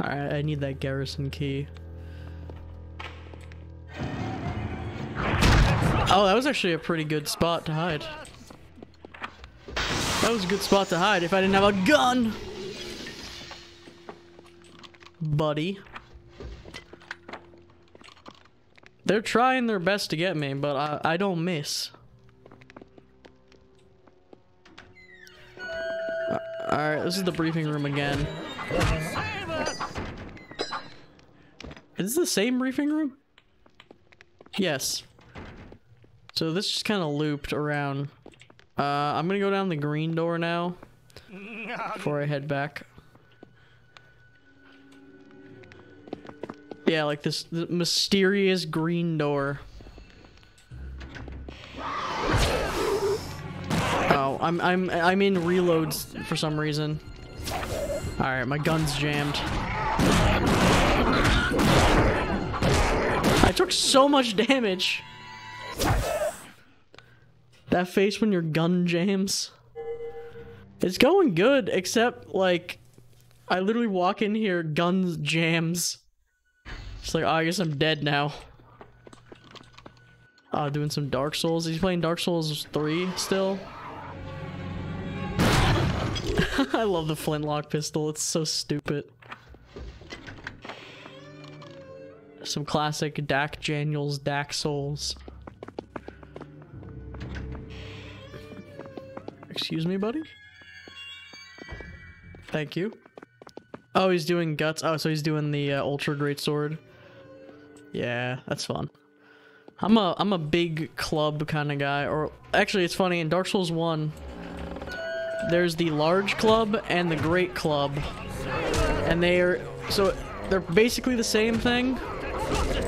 Alright, I need that garrison key. Oh, that was actually a pretty good spot to hide. That was a good spot to hide if I didn't have a gun. Buddy. They're trying their best to get me, but I don't miss. Alright, this is the briefing room again. Is this the same briefing room? Yes. So this just kind of looped around. I'm gonna go down the green door now before I head back. Yeah, like this the mysterious green door. Oh, I'm in reloads for some reason. All right, my gun's jammed. I took so much damage. That face when your gun jams. It's going good, except like I literally walk in here, guns jams. It's like, oh, I guess I'm dead now. Doing some Dark Souls. He's playing Dark Souls 3 still. I love the flintlock pistol. It's so stupid. Some classic Dak Daniels, Dak Souls. Excuse me, buddy? Thank you. Oh, he's doing guts. Oh, so he's doing the ultra great sword. Yeah, that's fun. I'm a big club kind of guy. Or actually, it's funny, in Dark Souls 1, there's the large club and the great club, and they're basically the same thing,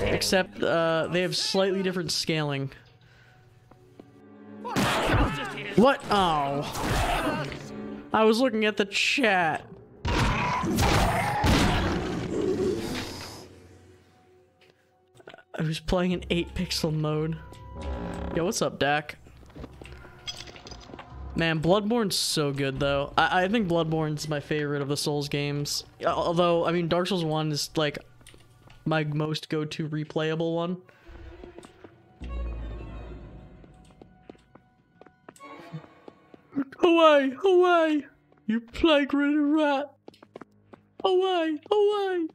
except they have slightly different scaling. What? Oh, I was looking at the chat. I was playing in 8-pixel mode. Yo, what's up, Dak? Man, Bloodborne's so good, though. I think Bloodborne's my favorite of the Souls games. Although, I mean, Dark Souls 1 is, like, my most go-to replayable one. Away! Away! You plague-ridden rat! Away! Away!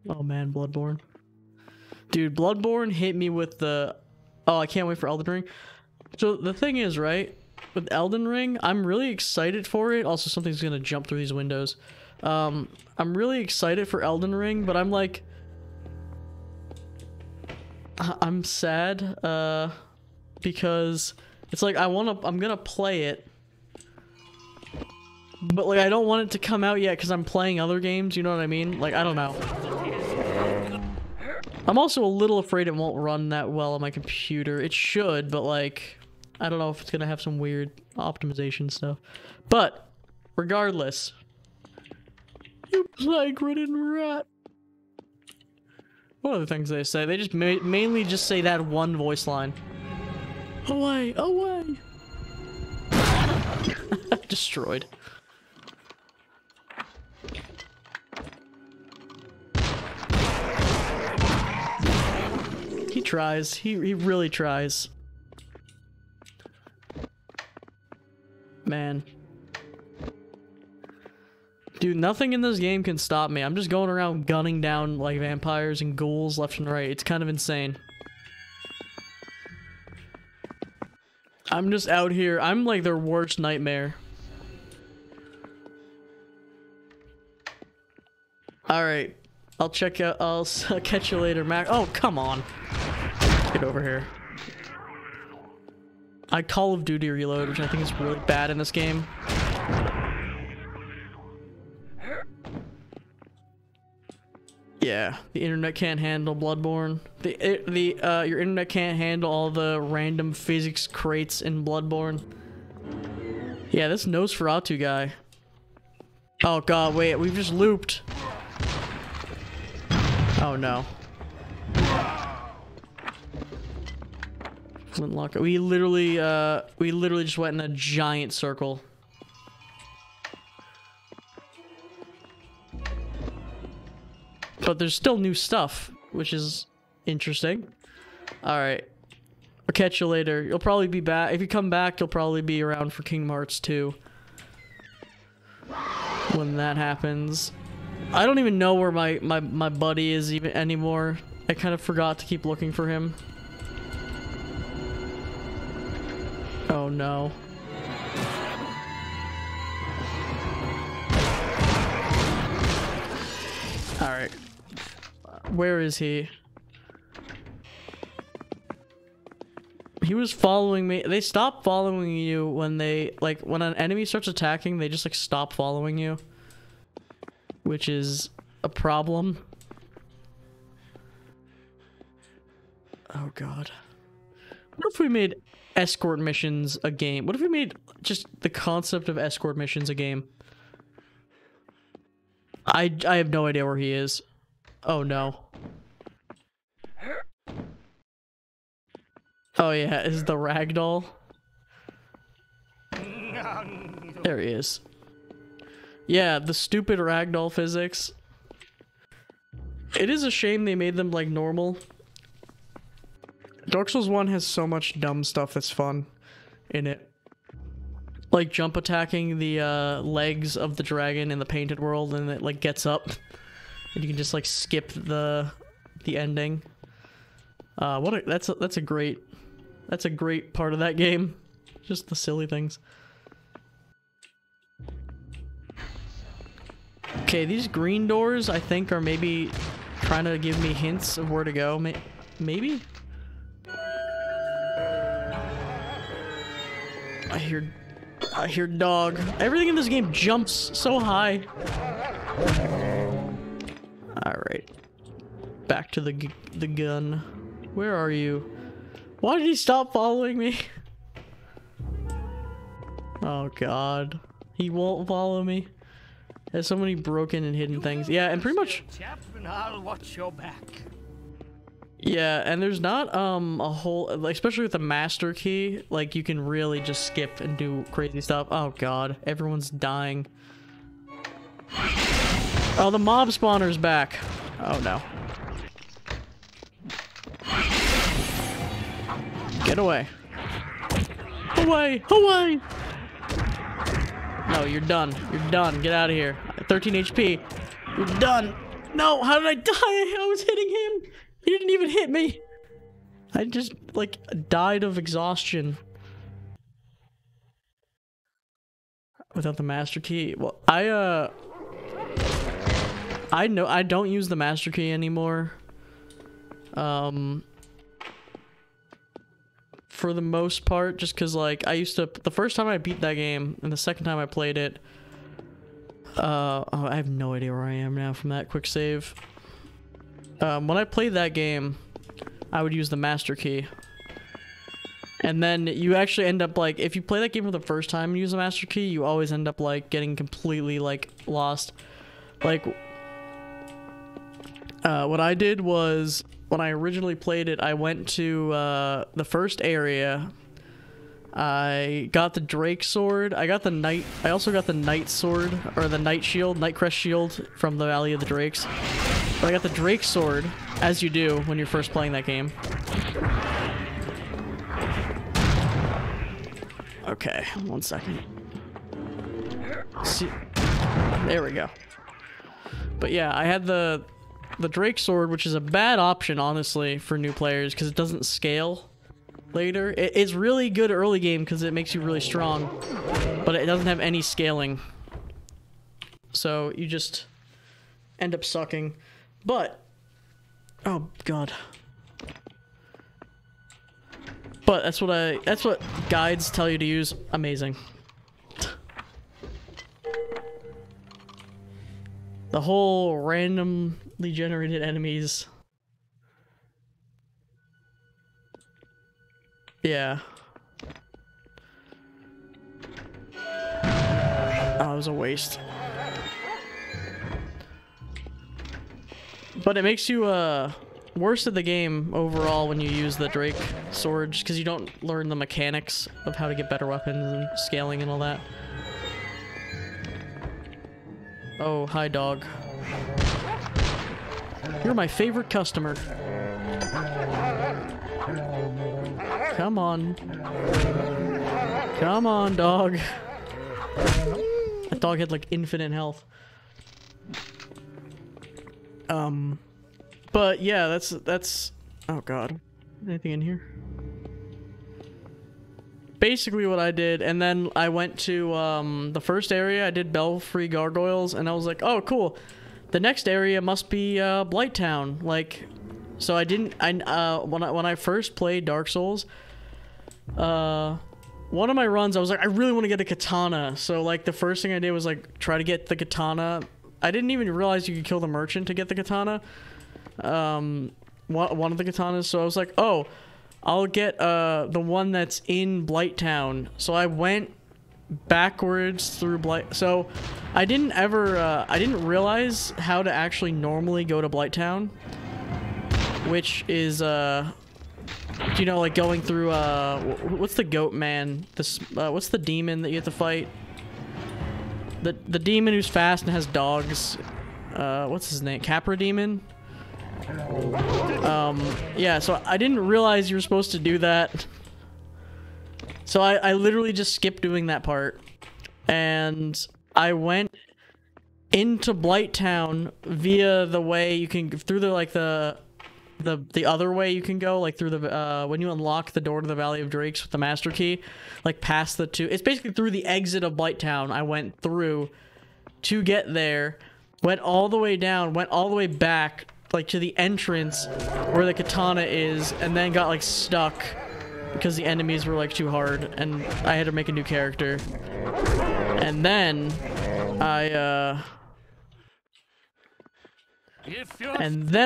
Oh man, Bloodborne. Dude, Bloodborne hit me with the... Oh, I can't wait for Elden Ring. So the thing is, right? With Elden Ring, I'm really excited for it. Also, something's gonna jump through these windows. I'm really excited for Elden Ring, but I'm like... I'm sad, because it's like I'm gonna play it. But like, I don't want it to come out yet because I'm playing other games, you know what I mean? Like, I don't know. I'm also a little afraid it won't run that well on my computer. It should, but like, I don't know if it's gonna have some weird optimization stuff. But, regardless. You plague-ridden rat. What are the things they say? They just mainly just say that one voice line. Away, away. Destroyed. He tries. He really tries. Man. Dude, nothing in this game can stop me. I'm just going around gunning down like vampires and ghouls left and right. It's kind of insane. I'm just out here. I'm like their worst nightmare. Alright. I'll check out. I'll catch you later, Mac. Oh, come on. Get over here. I Call of Duty reload, which I think is really bad in this game. Yeah, the internet can't handle Bloodborne. Your internet can't handle all the random physics crates in Bloodborne. Yeah, this Nosferatu guy. Oh god, wait, we've just looped. Oh no. Flintlock. We literally just went in a giant circle. But there's still new stuff, which is interesting. Alright. I'll catch you later. You'll probably be back. If you come back, you'll probably be around for Kingdom Hearts 2. When that happens. I don't even know where my buddy is even anymore. I kind of forgot to keep looking for him. Oh no. Alright. Where is he? He was following me. They stop following you when they, like, when an enemy starts attacking, they just, like, stop following you. Which is a problem. Oh god. What if we made escort missions a game? What if we made just the concept of escort missions a game? I have no idea where he is. Oh no. Oh yeah, is the ragdoll? There he is. Yeah, the stupid ragdoll physics. It is a shame they made them like normal. Dark Souls 1 has so much dumb stuff that's fun in it. Like jump attacking the legs of the dragon in the painted world, and it like gets up. And you can just like skip the ending. That's a great part of that game. Just the silly things. Okay, these green doors I think are maybe trying to give me hints of where to go. Maybe? I hear dog. Everything in this game jumps so high. Alright. Back to the gun. Where are you? Why did he stop following me? Oh god. He won't follow me. There's so many broken and hidden things. Yeah, and pretty much... I'll watch your back. Yeah, and there's not a whole, like, especially with the master key, like you can really just skip and do crazy stuff. Oh god, everyone's dying. Oh, the mob spawner's back. Oh no. Get away. Away! Away! No, you're done. You're done. Get out of here. 13 HP. You're done. No, how did I die? I was hitting him. He didn't even hit me. I just, like, died of exhaustion. Without the master key. Well, I don't use the master key anymore. For the most part, just because, like, I used to... The first time I beat that game, and the second time I played it... oh, I have no idea where I am now from that quick save. When I played that game, I would use the master key. And then you actually end up, like... If you play that game for the first time and use the master key, you always end up, like, getting completely, like, lost. Like... what I did was... When I originally played it, I went to the first area. I got the Drake sword. I also got the Knight sword, or the Knight shield, Knight Crest shield from the Valley of the Drakes. But I got the Drake sword, as you do when you're first playing that game. Okay, 1 second. See, there we go. But yeah, I had the Drake sword, which is a bad option, honestly, for new players, because it doesn't scale later. It's really good early game because it makes you really strong, but it doesn't have any scaling. So you just end up sucking. But, oh god. But that's what guides tell you to use. Amazing. The whole randomly generated enemies. Yeah. Oh, it was a waste. But it makes you worse at the game overall when you use the Drake sword, just because you don't learn the mechanics of how to get better weapons and scaling and all that. Oh, hi dog. You're my favorite customer. Come on. Come on, dog. That dog had like infinite health. But yeah, that's oh god. Anything in here? Basically what I did, and then I went to the first area. I did Belfry Gargoyles, and I was like, oh cool, the next area must be Blighttown. Like, so I didn't. When I first played Dark Souls, one of my runs, I was like, I really want to get a katana. So like the first thing I did was like try to get the katana. I didn't even realize you could kill the merchant to get the katana. One of the katanas. So I was like, oh, I'll get the one that's in Blighttown. So I went backwards through So I didn't realize how to actually normally go to Blighttown, which is you know, like going through what's the goat man? This what's the demon that you have to fight? The demon who's fast and has dogs. What's his name? Capra demon. Yeah, so I didn't realize you were supposed to do that. So I literally just skipped doing that part. And I went into Blighttown via the way you can, through the, like, the other way you can go, like through the, when you unlock the door to the Valley of Drakes with the Master Key, like past the two, it's basically through the exit of Blighttown I went through to get there, went all the way down, went all the way back, like to the entrance where the katana is, and then got like stuck because the enemies were like too hard and I had to make a new character. And then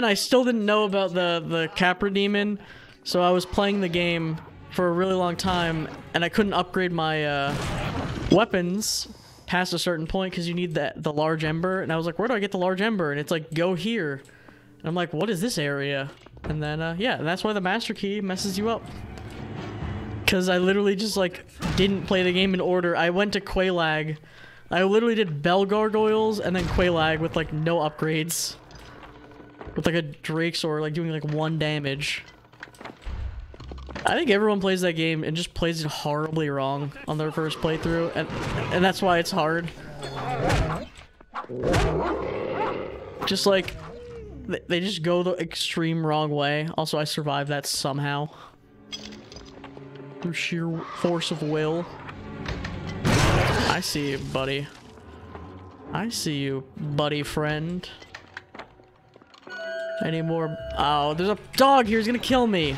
I still didn't know about the Capra demon, so I was playing the game for a really long time and I couldn't upgrade my weapons past a certain point because you need the large ember, and I was like, where do I get the large ember? And it's like, go here. And I'm like, what is this area? And then, yeah, and that's why the Master Key messes you up. Because I literally just, like, didn't play the game in order. I went to Quelaag. I literally did Bell Gargoyles and then Quelaag with, like, no upgrades. With, like, a Drake Sword, like, doing, like, 1 damage. I think everyone plays that game and just plays it horribly wrong on their first playthrough. And that's why it's hard. Just, like... They just go the extreme wrong way. Also, I survived that somehow. Through sheer force of will. I see you, buddy. I see you, buddy friend. Any more? Oh, there's a dog here. He's gonna kill me.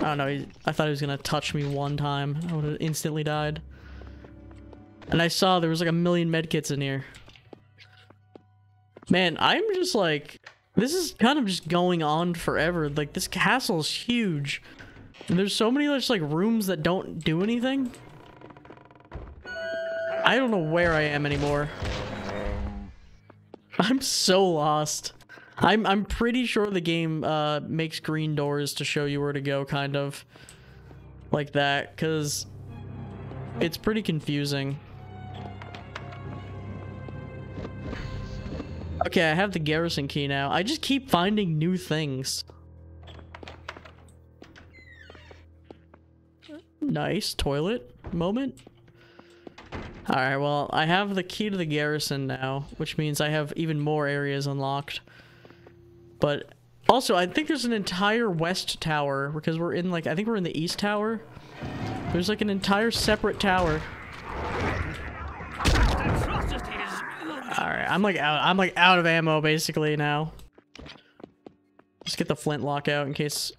Oh no, I thought he was gonna touch me one time. I would have instantly died. And I saw there was like 1,000,000 medkits in here. Man, I'm just like, this is kind of just going on forever. Like, this castle is huge. And there's so many just like rooms that don't do anything. I don't know where I am anymore. I'm so lost. I'm pretty sure the game makes green doors to show you where to go, kind of. Like that, because it's pretty confusing. Okay, I have the garrison key now. I just keep finding new things. Nice toilet moment. Alright, well, I have the key to the garrison now, which means I have even more areas unlocked. But also, I think there's an entire west tower, because we're in, like, I think we're in the east tower. There's, like, an entire separate tower. Alright, I'm like out of ammo basically now. Let's get the flintlock out in case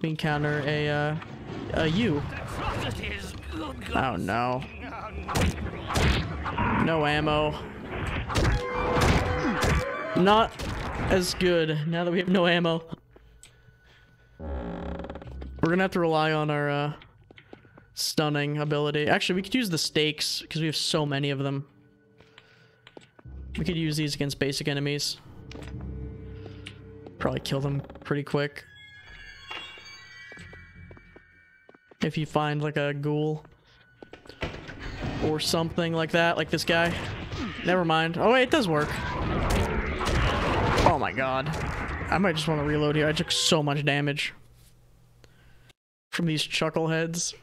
we encounter a U. Oh no. No ammo. Not as good now that we have no ammo. We're gonna have to rely on our stunning ability. Actually, we could use the stakes because we have so many of them. We could use these against basic enemies. Probably kill them pretty quick. If you find like a ghoul. Or something like that, like this guy. Never mind. Oh wait, it does work. Oh my god. I might just want to reload here. I took so much damage from these chuckleheads.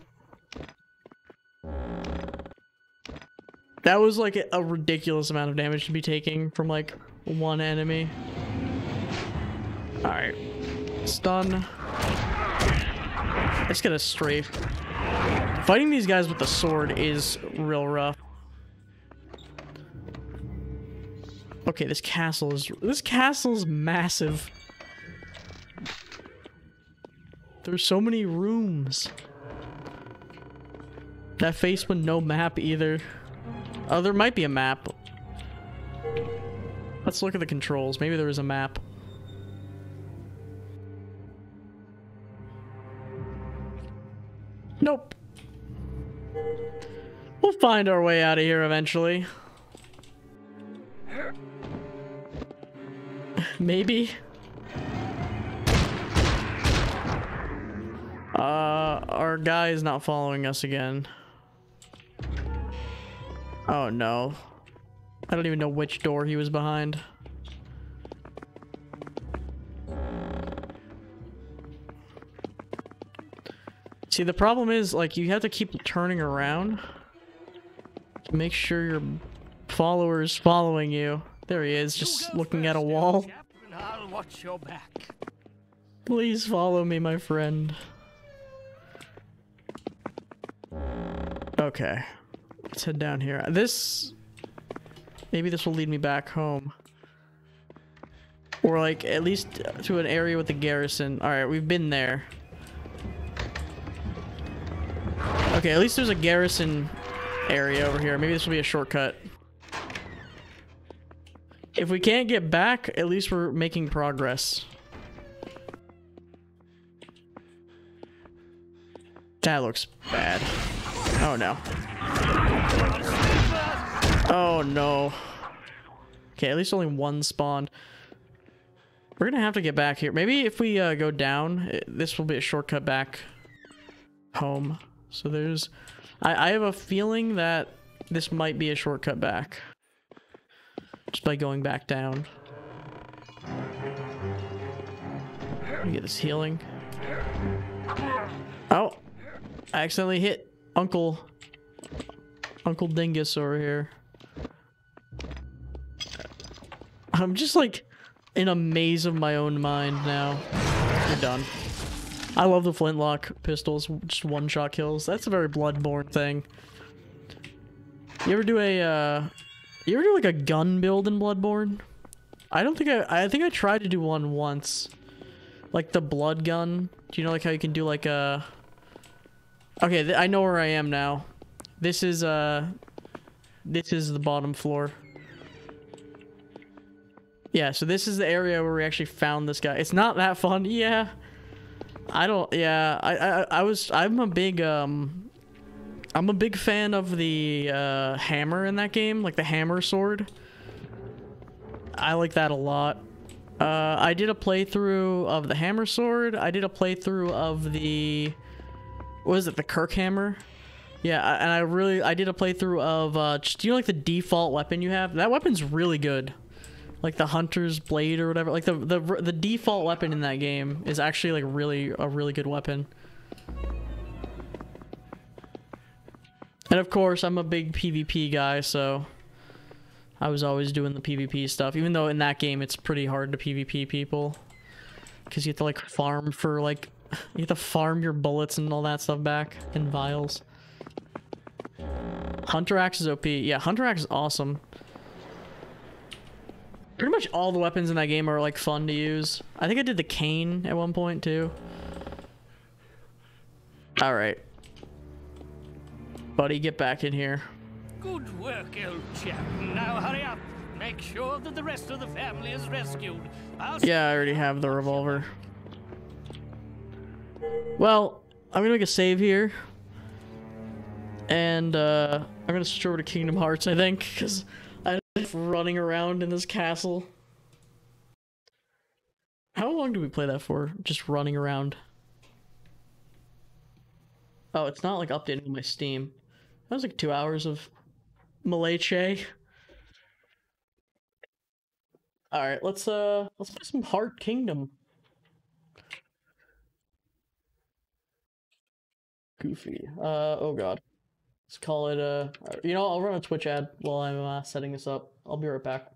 That was like a ridiculous amount of damage to be taking from like one enemy. Alright. Stun. Let's get a strafe. Fighting these guys with the sword is real rough. Okay, this castle is massive. There's so many rooms. That face with no map either. Oh, there might be a map. Let's look at the controls. Maybe there is a map. Nope. We'll find our way out of here eventually. Maybe. Our guy is not following us again. Oh no. I don't even know which door he was behind. See, the problem is, like, you have to keep turning around to make sure your follower's following you. There he is, just looking at a wall. I'll watch your back. Please follow me, my friend. Okay. Let's head down here. Maybe this will lead me back home. Or, like, at least to an area with the garrison. Alright, we've been there. Okay, at least there's a garrison area over here. Maybe this will be a shortcut. If we can't get back, at least we're making progress. That looks bad. Oh no. Oh no. Okay, at least only one spawned. We're gonna have to get back here. Maybe if we go down, this will be a shortcut back home. So there's... I have a feeling that this might be a shortcut back. Just by going back down. Let me get this healing. Oh! I accidentally hit Uncle Dingus over here. I'm just like in a maze of my own mind now. You're done. I love the flintlock pistols, just one-shot kills. That's a very Bloodborne thing. You ever do like a gun build in Bloodborne? I think I tried to do one once. Like the blood gun. Do you know like how you can do like a... Okay, I know where I am now. This is the bottom floor. Yeah, so this is the area where we actually found this guy. It's not that fun, yeah. I'm a big fan of the hammer in that game, like the hammer sword. I like that a lot. I did a playthrough of the hammer sword. I did a playthrough of the... What is it? The Kirk hammer? Yeah, and I did a playthrough of, just, you know, like the default weapon you have? That weapon's really good. Like the hunter's blade or whatever. Like the default weapon in that game is actually like a really good weapon. And of course, I'm a big PvP guy, so I was always doing the PvP stuff. Even though in that game it's pretty hard to PvP people, because you have to like farm for like you have to farm your bullets and all that stuff back in vials. Hunter Axe is OP. Yeah, Hunter Axe is awesome. Pretty much all the weapons in that game are like fun to use. I think I did the cane at one point too. All right, buddy, get back in here. Good work, old chap. Now hurry up. Make sure that the rest of the family is rescued. Yeah, I already have the revolver. Well, I'm gonna make a save here. And I'm gonna switch over to Kingdom Hearts, I think, because I'm just running around in this castle. How long do we play that for? Just running around. Oh, it's not like updating my Steam. That was like 2 hours of Malachi. Alright, let's play some Heart Kingdom. Goofy. Oh god. Let's call it, you know, I'll run a Twitch ad while I'm setting this up. I'll be right back.